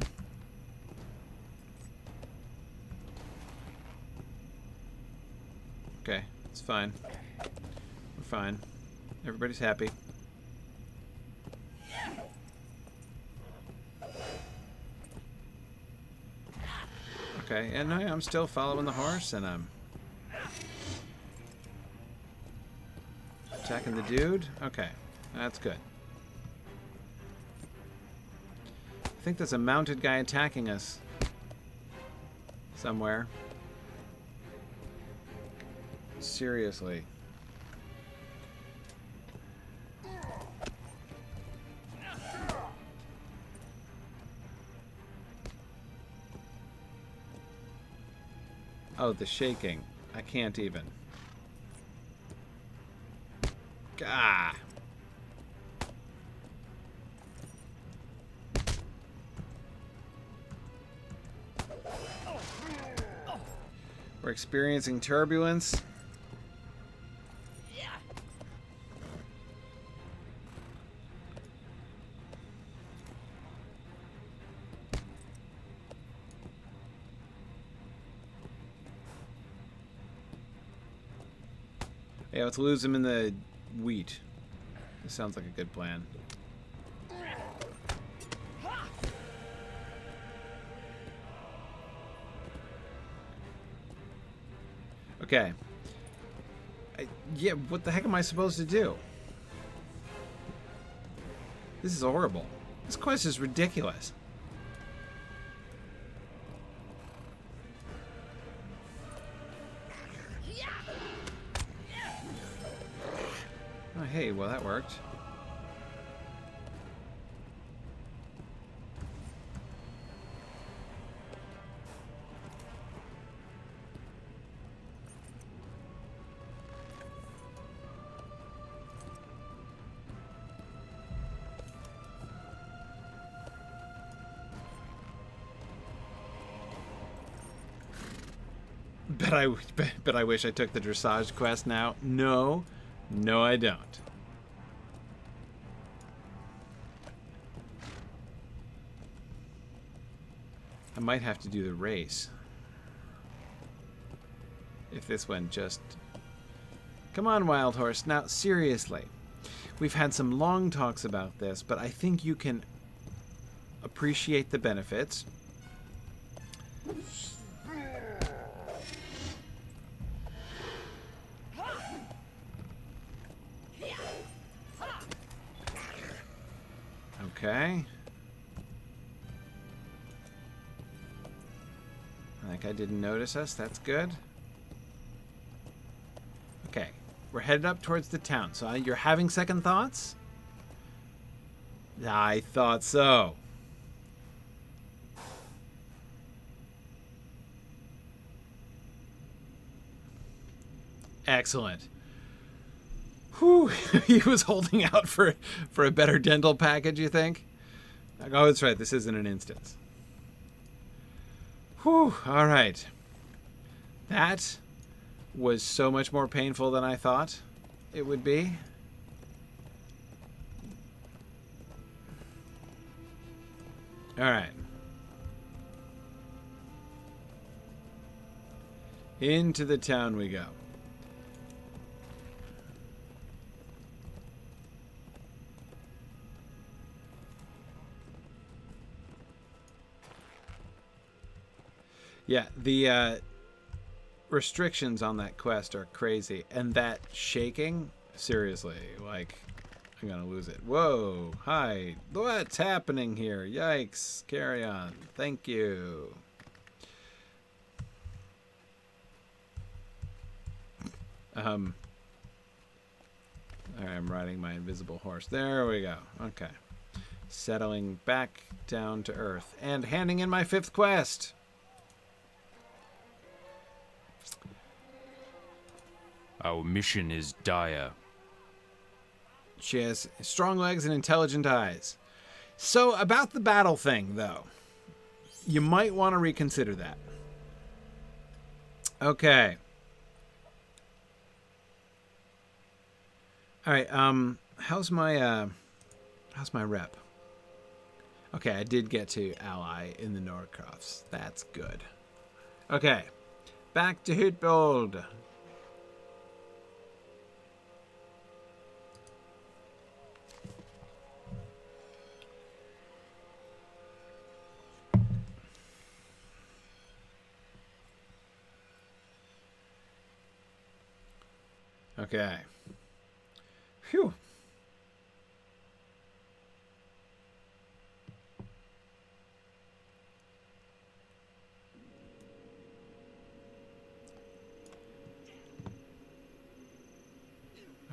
Okay, it's fine. We're fine. Everybody's happy. Okay, and I'm still following the horse, and I'm attacking the dude. Okay, that's good. I think there's a mounted guy attacking us somewhere. Seriously. Oh, the shaking. I can't even. Gah! We're experiencing turbulence. Yeah, let's lose him in the wheat. This sounds like a good plan. Okay. Yeah, what the heck am I supposed to do? This is horrible. This quest is ridiculous. Oh, hey, well, that worked. Bet I wish I took the dressage quest now. No, I don't. I might have to do the race. If this one just... Come on, Wild Horse. Now, seriously. We've had some long talks about this, but I think you can appreciate the benefits. Okay. Like I didn't notice us. That's good. Okay. We're headed up towards the town. So you're having second thoughts? I thought so. Excellent. Whew. He was holding out for a better dental package, you think? Oh, that's right. This isn't an instance. Whew. All right. That was so much more painful than I thought it would be. All right. Into the town we go. Yeah, the restrictions on that quest are crazy. And that shaking, seriously, like, I'm gonna lose it. Whoa, hi, what's happening here? Yikes, carry on. Thank you. Alright, I'm riding my invisible horse. There we go. Okay. Settling back down to earth. And handing in my 5th quest. Our mission is dire. She has strong legs and intelligent eyes. So, about the battle thing, though. You might want to reconsider that. Okay. Alright, how's my rep? Okay, I did get to ally in the Norcrofts. That's good. Okay. Back to Hytbold. Okay. Phew.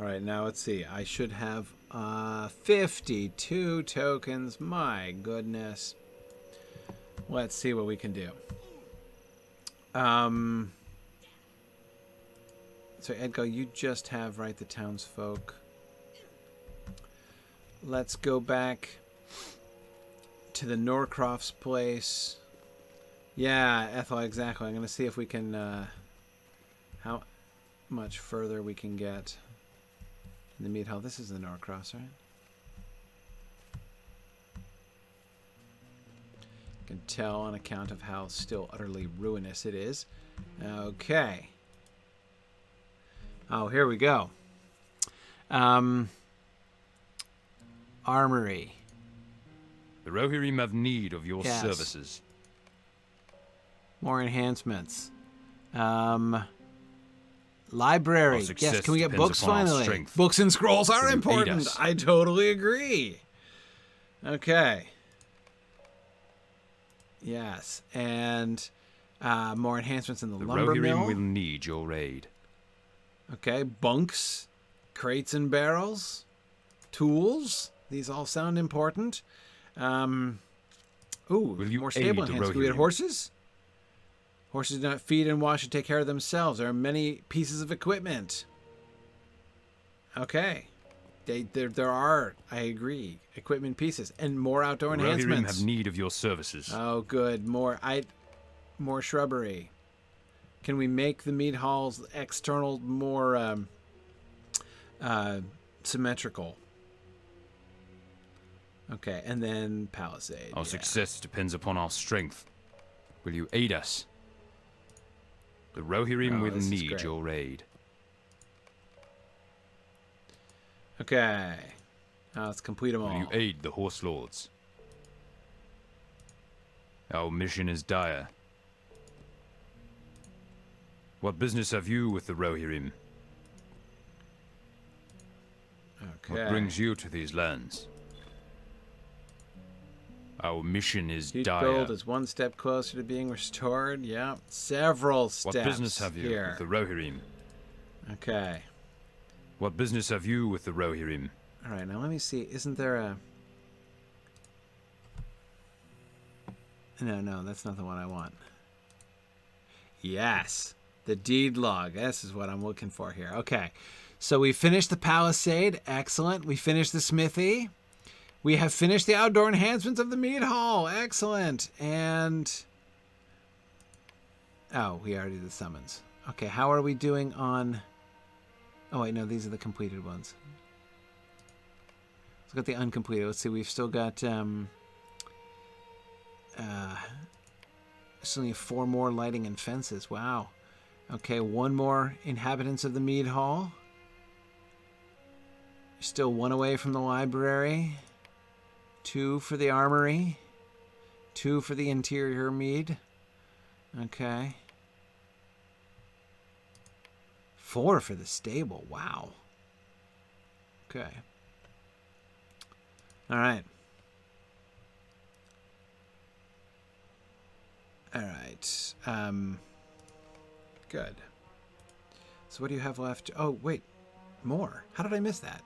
All right, now let's see. I should have 52 tokens. My goodness. Let's see what we can do. So Edgar, you just have, right, the townsfolk. Let's go back to the Norcrofts place. Yeah, Ethel, exactly. I'm going to see if we can, how much further we can get in the meat hall. This is the Norcrofts, right? You can tell on account of how still utterly ruinous it is. Okay. Oh, here we go. Armoury. The Rohirrim have need of your Yes. services. More enhancements. Library. Our success Yes, can we get depends books upon our finally? strength. Books and scrolls are Will you aid important. us? I totally agree. Okay. Yes, and more enhancements in the lumber Rohirrim mill. will need your aid. Okay, bunks, crates and barrels, tools. These all sound important. Ooh, Will you more aid stable the enhancements. Can we get Rohirrim? horses? Horses do not feed and wash and take care of themselves. There are many pieces of equipment. Okay. There are, I agree, equipment pieces. And more outdoor The Rohirrim enhancements. have need of your services. Oh, good. More shrubbery. Can we make the mead halls external more symmetrical? Okay, and then palisade. Our success depends upon our strength. Will you aid us? The Rohirrim Oh, will this is need great. your aid. Okay. Let's complete them Will all. you aid the Horse Lords? Our mission is dire. What business have you with the Rohirrim? Okay. What brings you to these lands? Our mission is dire. Hytbold is one step closer to being restored. Yeah, several steps. What business have you here. with the Rohirrim? Okay. What business have you with the Rohirrim? All right, now let me see. Isn't there a... No, that's not the one I want. Yes, the deed log. This is what I'm looking for here. Okay, so we finished the palisade. Excellent. We finished the smithy. We have finished the outdoor enhancements of the mead hall. Excellent. And... oh, we already did the summons. Okay, how are we doing on... oh, wait, no, these are the completed ones. Let's look at the uncompleted. Let's see, we've still got... still need 4 more lighting and fences. Wow. Okay, 1 more inhabitants of the mead hall. Still 1 away from the library. 2 for the armory. 2 for the interior mead. Okay. 4 for the stable. Wow. Okay. All right. All right. Good. So what do you have left? Oh, wait. More. How did I miss that?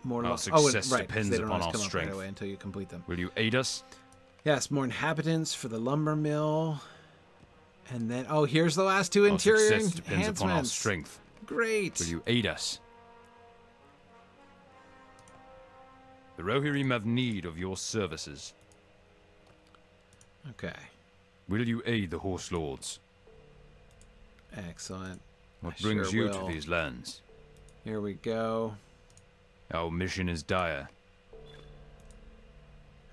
More. Our right. success 'Cause depends they don't upon always our come up strength. right away until you complete them. Will you aid us? Yes, more inhabitants for the lumber mill. And then, oh, here's the last 2 Our interior success depends upon our enhancements. strength. Great. Will you aid us? The Rohirrim have need of your services. Okay. Will you aid the Horse Lords? Excellent. What I brings sure you will. to these lands? Here we go. Our mission is dire.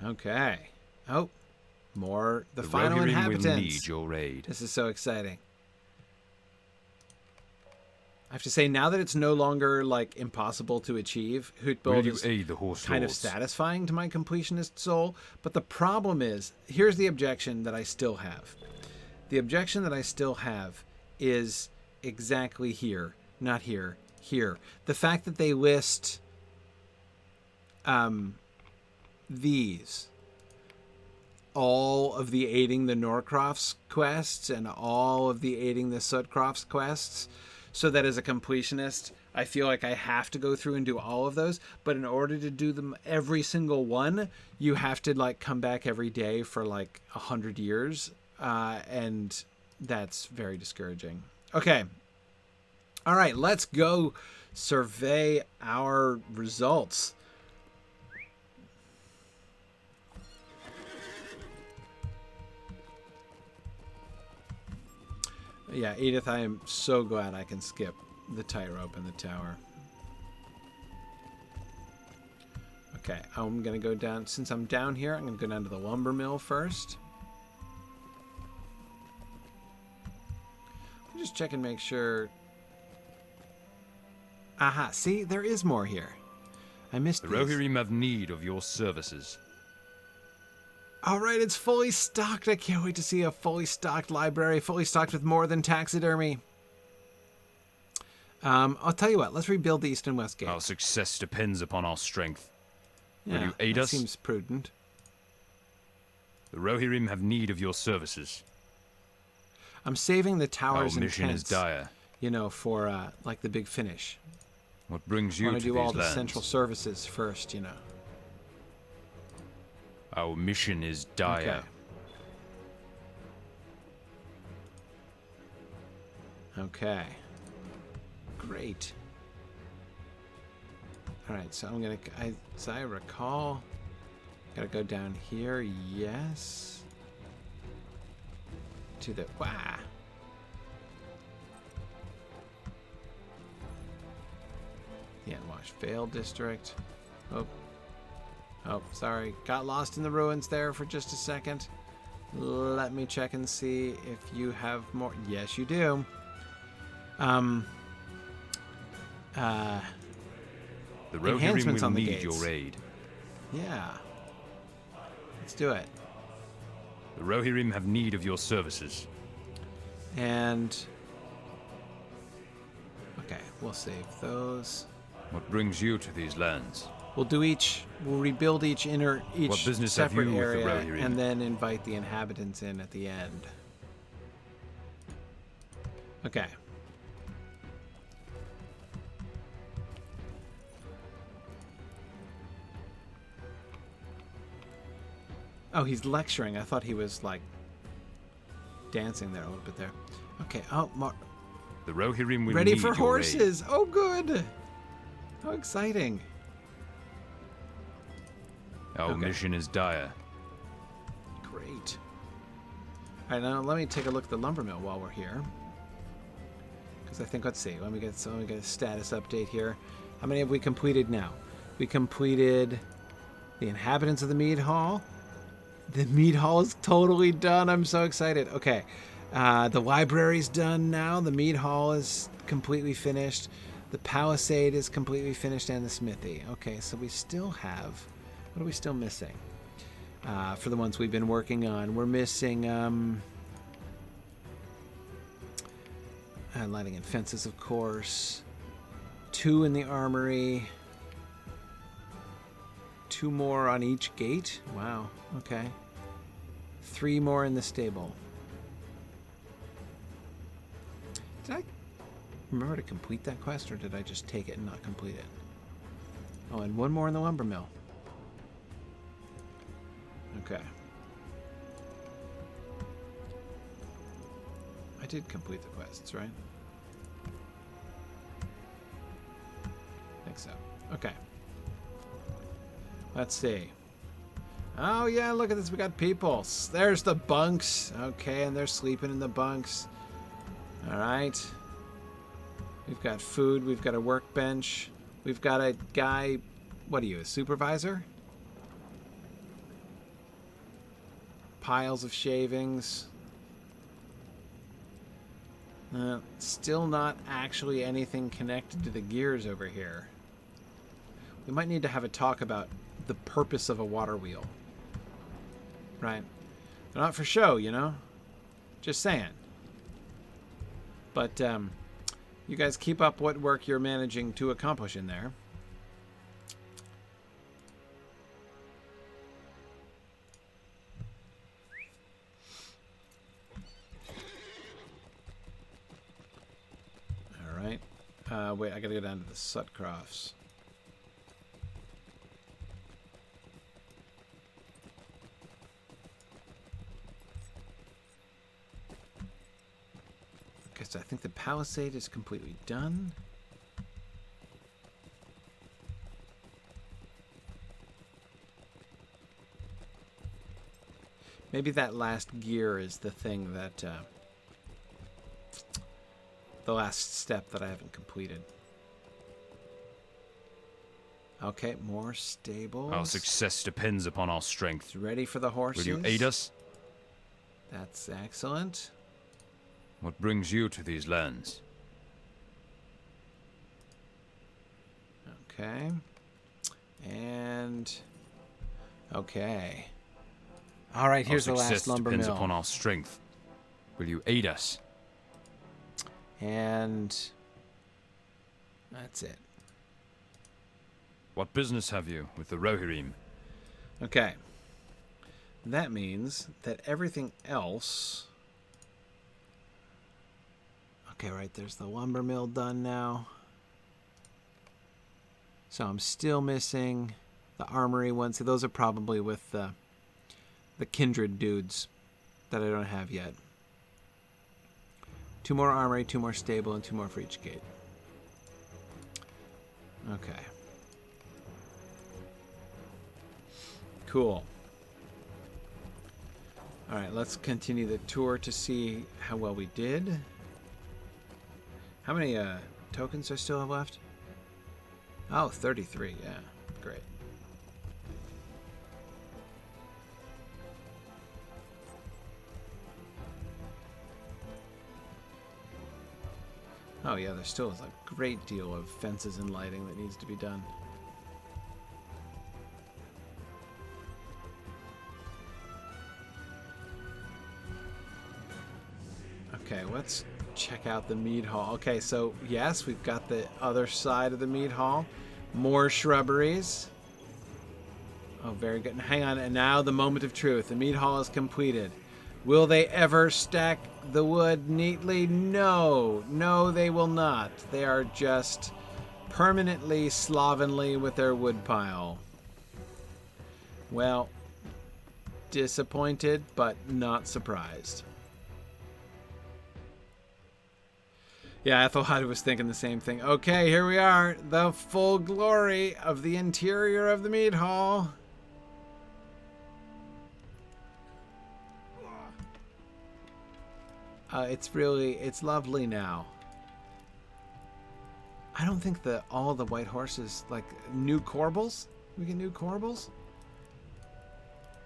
Okay. Oh, more. The The final Rohirrim inhabitants. will need your aid. This is so exciting. I have to say, now that it's no longer like impossible to achieve, Will Hytbold you is aid the Horse kind of Lords? satisfying to my completionist soul. But the problem is, here's the objection that I still have. The objection that I still have is exactly here, not here, here. The fact that they list these, all of the aiding the Norcrofts quests and all of the aiding the Sutcrofts quests, so that as a completionist, I feel like I have to go through and do all of those. But in order to do them every single one, you have to like come back every day for like 100 years. And that's very discouraging. Okay. All right, let's go survey our results. Yeah, Edith, I am so glad I can skip the tightrope in the tower. Okay, I'm going to go down. Since I'm down here, I'm going to go down to the lumber mill first. Just check and make sure. Aha, see, there is more here. I missed The these. Rohirrim have need of your services. All right, it's fully stocked. I can't wait to see a fully stocked library, fully stocked with more than taxidermy. I'll tell you what, let's rebuild the east and west gate. Our success depends upon our strength. Yeah, Will you aid that us? seems prudent. The Rohirrim have need of your services. I'm saving the towers Our and mission tents, is dire. you know, for like the big finish. What brings I you want to to do these all the lands? central services first, you know. Our mission is dire. Okay. Great. All right, so I'm gonna. As I recall, gotta go down here. Yes. To the the Unwashed Vale district. Oh, sorry. Got lost in the ruins there for just a second. Let me check and see if you have more. Yes, you do. The Rohirrim Enhancements will on the need gates. your aid. Yeah. Let's do it. The Rohirrim have need of your services. And okay, we'll save those. What brings you to these lands? We'll rebuild each What business have separate you with the area, Rohirrim? and then invite the inhabitants in at the end. Okay. Oh, he's lecturing. I thought he was like dancing there a little bit there. Okay. Oh, The Rohirrim will ready need for your horses. aid. Oh, good. How exciting. Our Okay. mission is dire. Great. All right, now let me take a look at the lumber mill while we're here. Because I think, let's see, let me get a status update here. How many have we completed now? We completed the inhabitants of the mead hall. The mead hall is totally done. I'm so excited. Okay. The library's done now. The mead hall is completely finished. The palisade is completely finished, and the smithy. Okay, so we still have... What are we still missing? For the ones we've been working on. We're missing... lighting and fences, of course. 2 in the armory. 2 more on each gate. Wow. Okay. 3 more in the stable. Did I remember to complete that quest, or did I just take it and not complete it? Oh, and 1 more in the lumber mill. Okay. I did complete the quests, right? I think so. Okay. Let's see. Oh, yeah, look at this. We got people. There's the bunks. Okay, and they're sleeping in the bunks. All right. We've got food. We've got a workbench. We've got a guy. What are you, a supervisor? Piles of shavings. Still not actually anything connected to the gears over here. We might need to have a talk about the purpose of a water wheel. Right? They're not for show, you know? Just saying. But, you guys keep up what work you're managing to accomplish in there. Alright. Wait, I gotta go down to the Sutcrofts. Okay, so I think the palisade is completely done. Maybe that last gear is the thing that... the last step that I haven't completed. Okay, more stables. Our success depends upon our strength. Ready for the horses? Will you aid us? That's excellent. What brings you to these lands? Okay. And... okay. All right, here's the last lumber depends mill. upon our strength. Will you aid us? And... that's it. What business have you with the Rohirrim? Okay. That means that everything else... okay, right, there's the lumber mill done now. So I'm still missing the armory ones. So those are probably with the kindred dudes that I don't have yet. 2 more armory, 2 more stable, and 2 more for each gate. Okay. Cool. Alright, let's continue the tour to see how well we did. How many tokens do I still have left? Oh, 33, yeah. Great. Oh yeah, there still is a great deal of fences and lighting that needs to be done. Okay, let's check out the mead hall. Okay, so yes, we've got the other side of the mead hall. More shrubberies. Oh, very good. Hang on, and now the moment of truth. The mead hall is completed. Will they ever stack the wood neatly? No. No, they will not. They are just permanently slovenly with their wood pile. Well, disappointed, but not surprised. Yeah, Ethelhad was thinking the same thing. Okay, here we are. The full glory of the interior of the mead hall. It's lovely now. I don't think all the white horses, like new corbels? We get new corbels?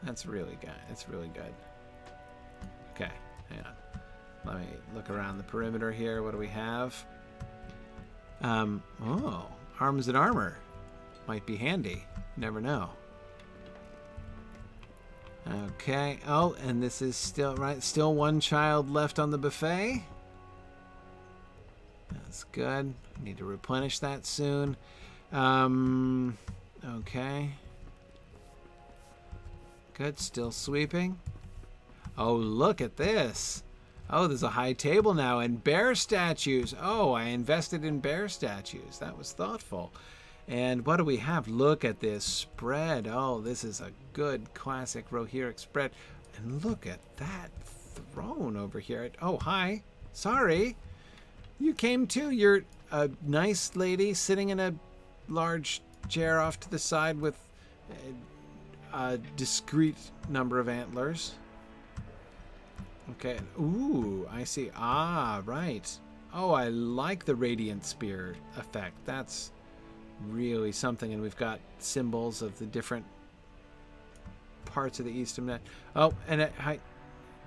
That's really good. It's really good. Okay, hang on. Let me look around the perimeter here. What do we have? Oh, arms and armor. Might be handy. Never know. Okay. Oh, and this is still, right? Still 1 child left on the buffet. That's good. Need to replenish that soon. Okay. Good. Still sweeping. Oh, look at this. Oh, there's a high table now and bear statues. Oh, I invested in bear statues. That was thoughtful. And what do we have? Look at this spread. Oh, this is a good classic Rohirric spread. And look at that throne over here. Oh, hi. Sorry. You came too. You're a nice lady sitting in a large chair off to the side with a discrete number of antlers. Okay. Ooh, I see. Ah, right. Oh, I like the radiant spear effect. That's really something. And we've got symbols of the different parts of the Eastern Net. Oh, and hi.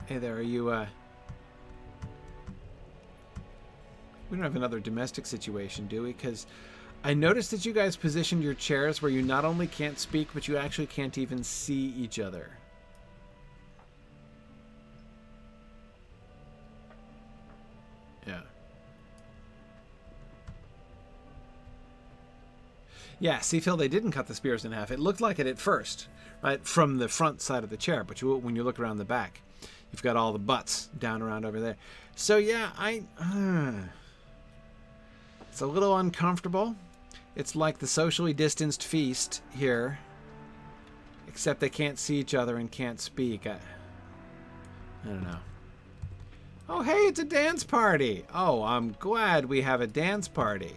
Hey there, are you, we don't have another domestic situation, do we? Because I noticed that you guys positioned your chairs where you not only can't speak, but you actually can't even see each other. Yeah. Yeah, see, Phil, they didn't cut the spears in half. It looked like it at first, right, from the front side of the chair. But when you look around the back, you've got all the butts down around over there. So, yeah, it's a little uncomfortable. It's like the socially distanced feast here, except they can't see each other and can't speak. I don't know. Oh, hey, it's a dance party. Oh, I'm glad we have a dance party.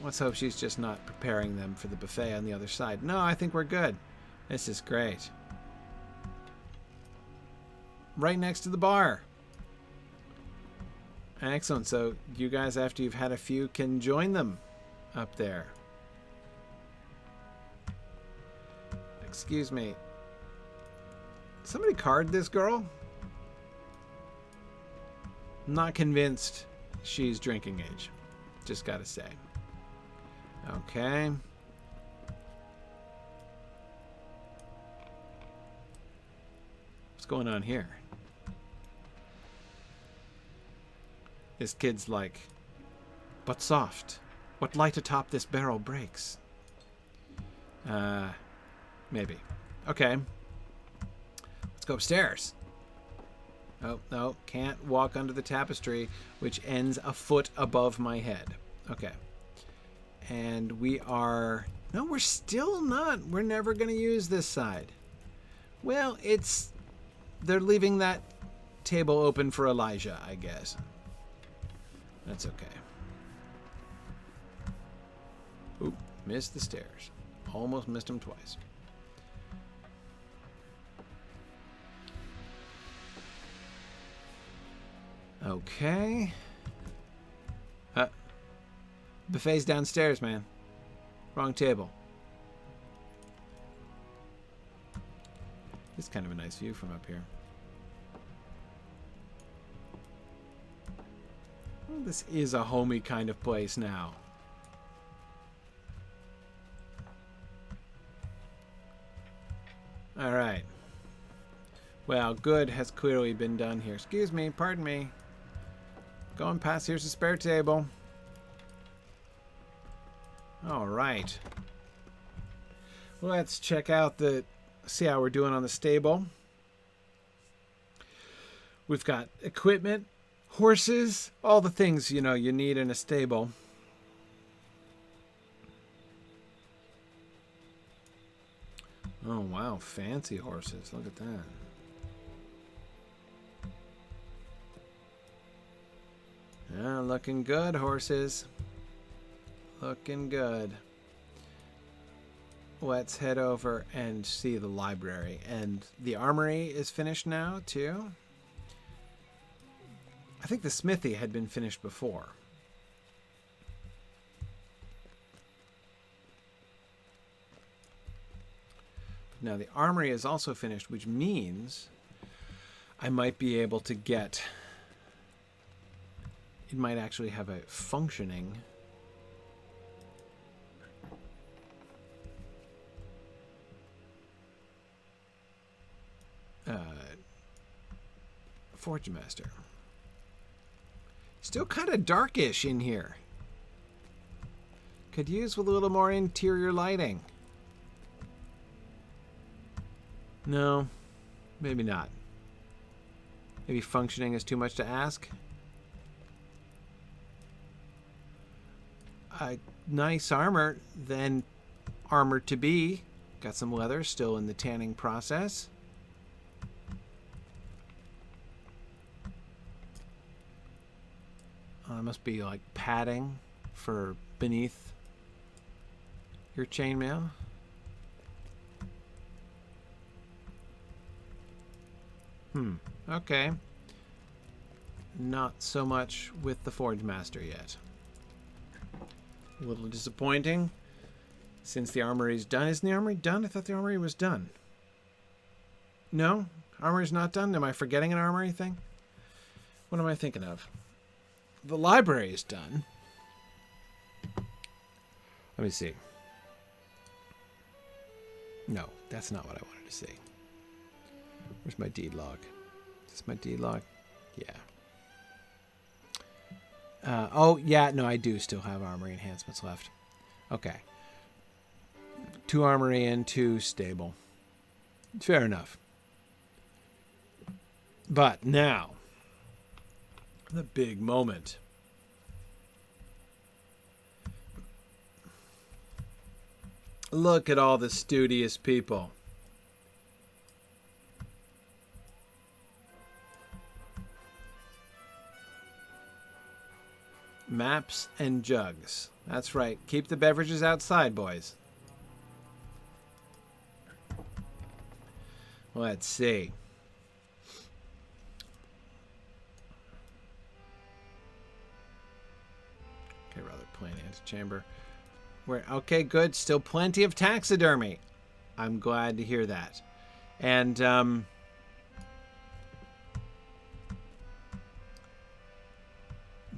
Let's hope she's just not preparing them for the buffet on the other side. No, I think we're good. This is great. Right next to the bar. Excellent. So you guys, after you've had a few, can join them up there. Excuse me. Somebody card this girl? I'm not convinced she's drinking age. Just gotta say. Okay. What's going on here? This kid's like, but soft. What light atop this barrel breaks? Maybe. Okay. Let's go upstairs. Oh, no. Can't walk under the tapestry, which ends a foot above my head. Okay. And we are... No, we're still not. We're never going to use this side. Well, it's... They're leaving that table open for Elijah, I guess. That's okay. Oop, missed the stairs. Almost missed them twice. Okay. Buffet's downstairs, man. Wrong table. It's kind of a nice view from up here. Well, this is a homey kind of place now. All right. Well, good has clearly been done here. Excuse me, pardon me. Going past, here's a spare table. All right. Let's check out see how we're doing on the stable. We've got equipment, horses, all the things, you know, you need in a stable. Oh, wow. Fancy horses. Look at that. Yeah, looking good, horses. Looking good. Let's head over and see the library. And the armory is finished now, too. I think the smithy had been finished before. Now, the armory is also finished, which means I might be able to get... It might actually have a functioning... Forge Master. Still kind of darkish in here. Could use with a little more interior lighting. No, maybe not. Maybe functioning is too much to ask. Nice armor, then armor to be. Got some leather still in the tanning process. Must be like padding for beneath your chainmail. Okay. Not so much with the Forge Master yet. A little disappointing since the armory's done. Isn't the armory done? I thought the armory was done. No? Armory's not done? Am I forgetting an armory thing? What am I thinking of? The library is done. Let me see. No, that's not what I wanted to see. Where's my deed log? Is this my deed log? Yeah. Oh, yeah, no, I do still have armory enhancements left. Okay. 2 armory and 2 stable. Fair enough. But now, the big moment. Look at all the studious people. Maps and jugs. That's right. Keep the beverages outside, boys. Let's see. Okay, rather plain antechamber. Okay, good. Still plenty of taxidermy. I'm glad to hear that. And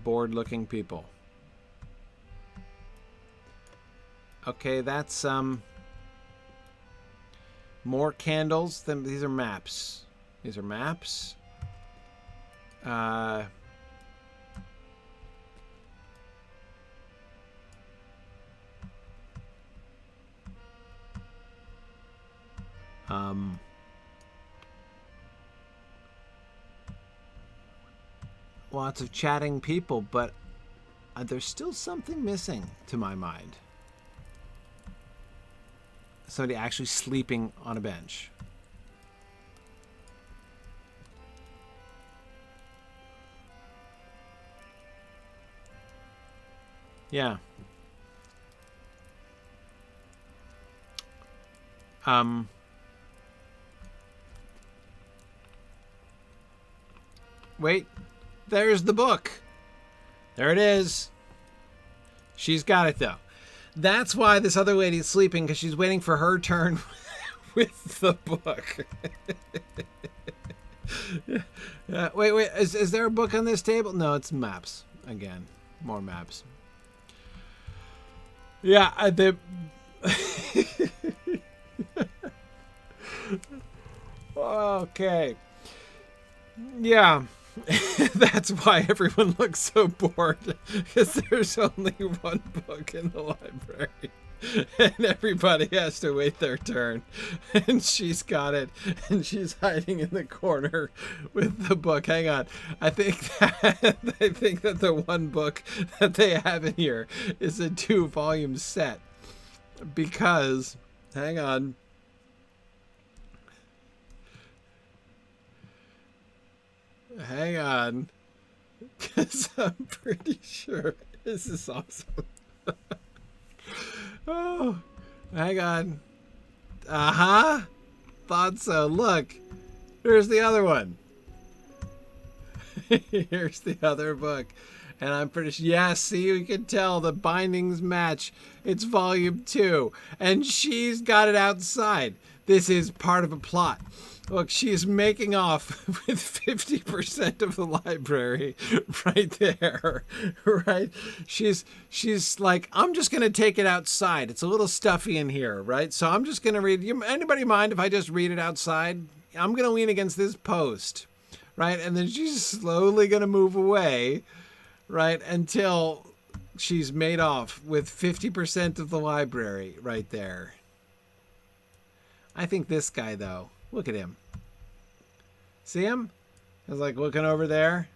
bored-looking people. Okay, that's more candles. These are maps. These are maps. Lots of chatting people, but there's still something missing to my mind. Somebody actually sleeping on a bench. Yeah. Wait. There's the book. There it is. She's got it, though. That's why this other lady's sleeping, because she's waiting for her turn with the book. Wait. Is there a book on this table? No, it's maps. Again, more maps. Yeah, okay. Yeah. That's why everyone looks so bored, because there's only one book in the library and everybody has to wait their turn, and she's got it and she's hiding in the corner with the book. Hang on, I think that the one book that they have in here is a 2-volume set, because hang on. Hang on, because I'm pretty sure this is awesome. Oh, hang on. Thought so. Look, here's the other one. Here's the other book. And I'm pretty sure, yeah, see, you can tell the bindings match. It's volume 2. And she's got it outside. This is part of a plot. Look, she's making off with 50% of the library right there, right? She's like, I'm just going to take it outside. It's a little stuffy in here, right? So I'm just going to read. Anybody mind if I just read it outside? I'm going to lean against this post, right? And then she's slowly going to move away, right? Until she's made off with 50% of the library right there. I think this guy, though. Look at him. See him? He's like looking over there.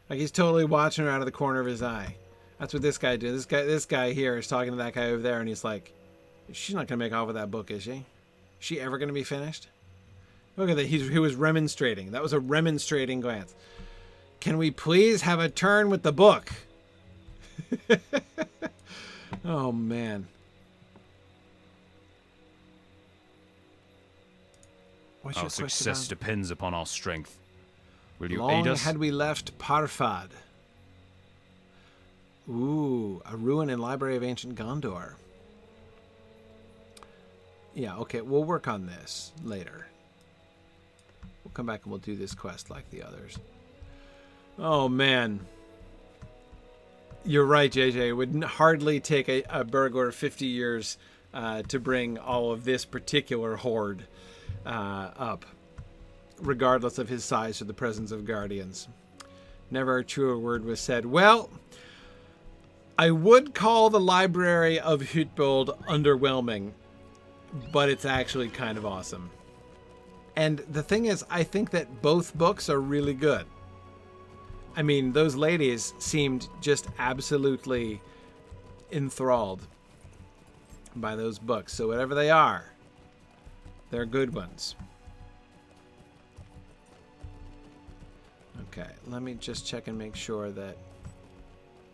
Like he's totally watching her out of the corner of his eye. That's what this guy did. This guy here is talking to that guy over there, and he's like, she's not going to make off with that book, is she? Is she ever going to be finished? Look at that. He was remonstrating. That was a remonstrating glance. Can we please have a turn with the book? Oh, man. What's our your success depends upon our strength. Will you Long aid us? had we left Parfad. Ooh, a ruin and library of ancient Gondor. Yeah, okay, we'll work on this later. We'll come back and we'll do this quest like the others. Oh, man. You're right, JJ. It would hardly take a burglar 50 years to bring all of this particular horde up, regardless of his size or the presence of guardians. Never a truer word was said. Well, I would call the library of Hytbold underwhelming, but it's actually kind of awesome. And the thing is, I think that both books are really good. I mean, those ladies seemed just absolutely enthralled by those books. So whatever they are, they're good ones. Okay, let me just check and make sure that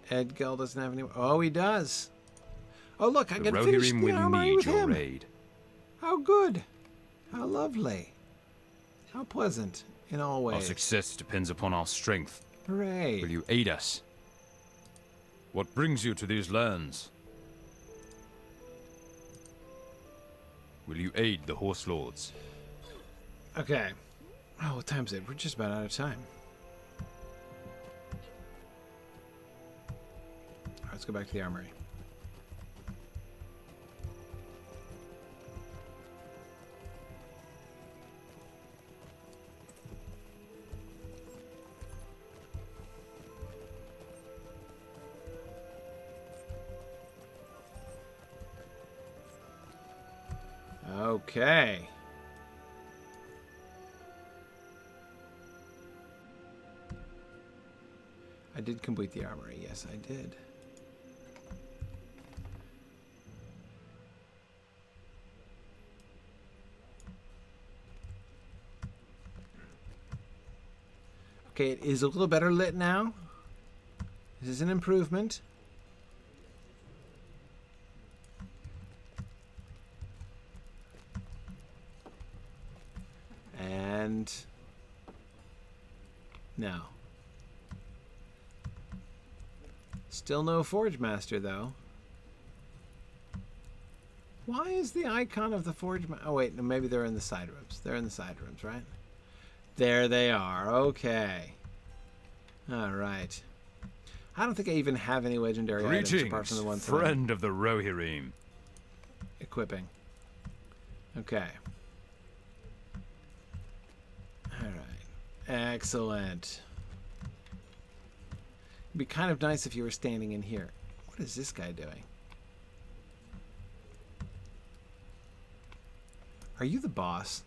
Edgel doesn't have any... Oh, he does. Oh, look, I can finish the Armoury with him. Aid. How good. How lovely. How pleasant in all ways. Our success depends upon our strength. Hooray. Will you aid us? What brings you to these lands? Will you aid the horse lords? Okay. Oh, what time is it? We're just about out of time. All right, let's go back to the Armoury. Okay. I did complete the armory. Yes, I did. Okay, it is a little better lit now. This is an improvement. And now. Still no Forge Master, though. Why is the icon of the Forge Master? Oh, wait, no, maybe they're in the side rooms. They're in the side rooms, right? There they are. Okay. All right. I don't think I even have any legendary items apart from the ones friend of the Rohirrim. Equipping. Okay. All right. Excellent. It'd be kind of nice if you were standing in here. What is this guy doing? Are you the boss?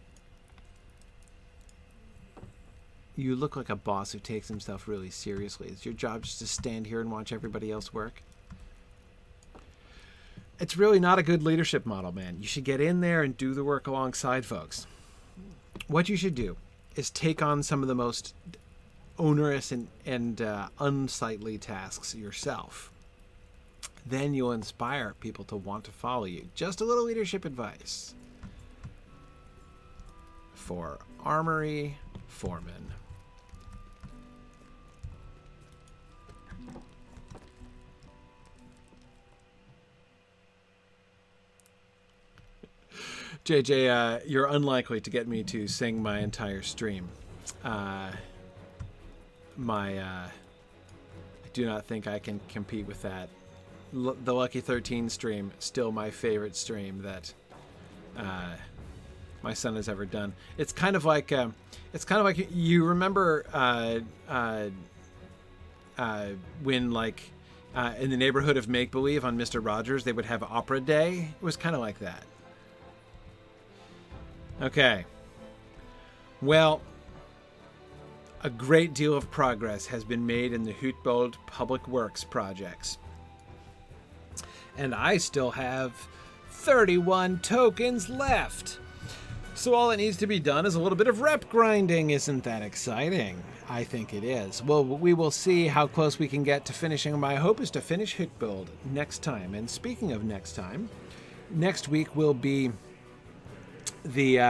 You look like a boss who takes himself really seriously. Is your job just to stand here and watch everybody else work? It's really not a good leadership model, man. You should get in there and do the work alongside folks. What you should do is take on some of the most onerous and unsightly tasks yourself. Then you'll inspire people to want to follow you. Just a little leadership advice. For Armoury Foreman. JJ, you're unlikely to get me to sing my entire stream. I do not think I can compete with that. The Lucky 13 stream, still my favorite stream that my son has ever done. It's kind of like you remember when, like, in the neighborhood of Make Believe on Mr. Rogers, they would have Opera Day. It was kind of like that. Okay. Well, a great deal of progress has been made in the Hytbold Public Works projects. And I still have 31 tokens left. So all that needs to be done is a little bit of rep grinding. Isn't that exciting? I think it is. Well, we will see how close we can get to finishing. My hope is to finish Hytbold next time. And speaking of next time, next week will be the...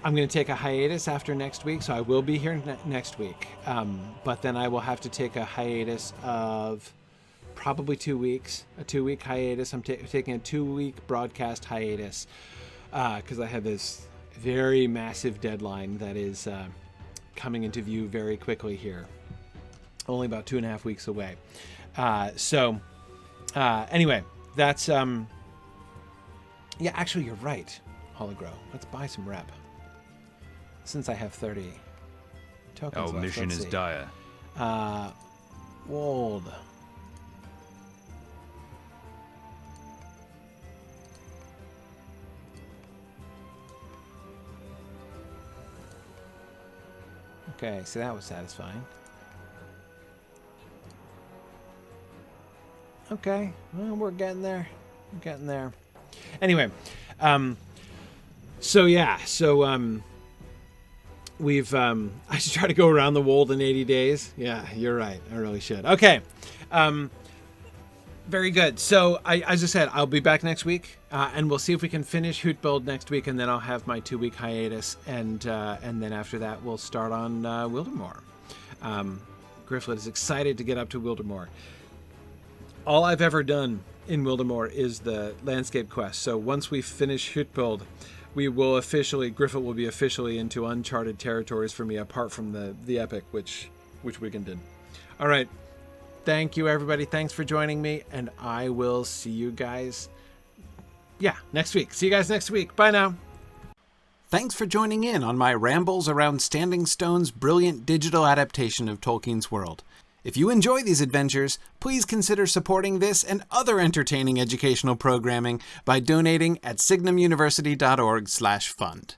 I'm going to take a hiatus after next week, so I will be here next week. But then I will have to take a hiatus of probably 2 weeks, a 2-week hiatus. I'm taking a 2-week broadcast hiatus because I have this very massive deadline that is coming into view very quickly here. Only about 2.5 weeks away. Anyway, that's... Yeah, actually, you're right, Hologrow. Let's buy some rep. Since I have 30 tokens left. Mission is dire. Wold. Okay, so that was satisfying. Okay, well, we're getting there. We're getting there. Anyway, we've I should try to go around the world in 80 days. Yeah, you're right. I really should. Okay. Very good. So as I said, I'll be back next week, and we'll see if we can finish Hytbold next week, and then I'll have my 2-week hiatus, and then after that we'll start on Wildermore. Gryfflet is excited to get up to Wildermore. All I've ever done in Wildermore is the landscape quest. So once we finish Hytbold, we will Gryfflet will be officially into uncharted territories for me, apart from the epic, which Wigan did. All right. Thank you, everybody. Thanks for joining me, and I will see you guys, next week. See you guys next week. Bye now. Thanks for joining in on my rambles around Standing Stone's brilliant digital adaptation of Tolkien's world. If you enjoy these adventures, please consider supporting this and other entertaining educational programming by donating at signumuniversity.org/fund.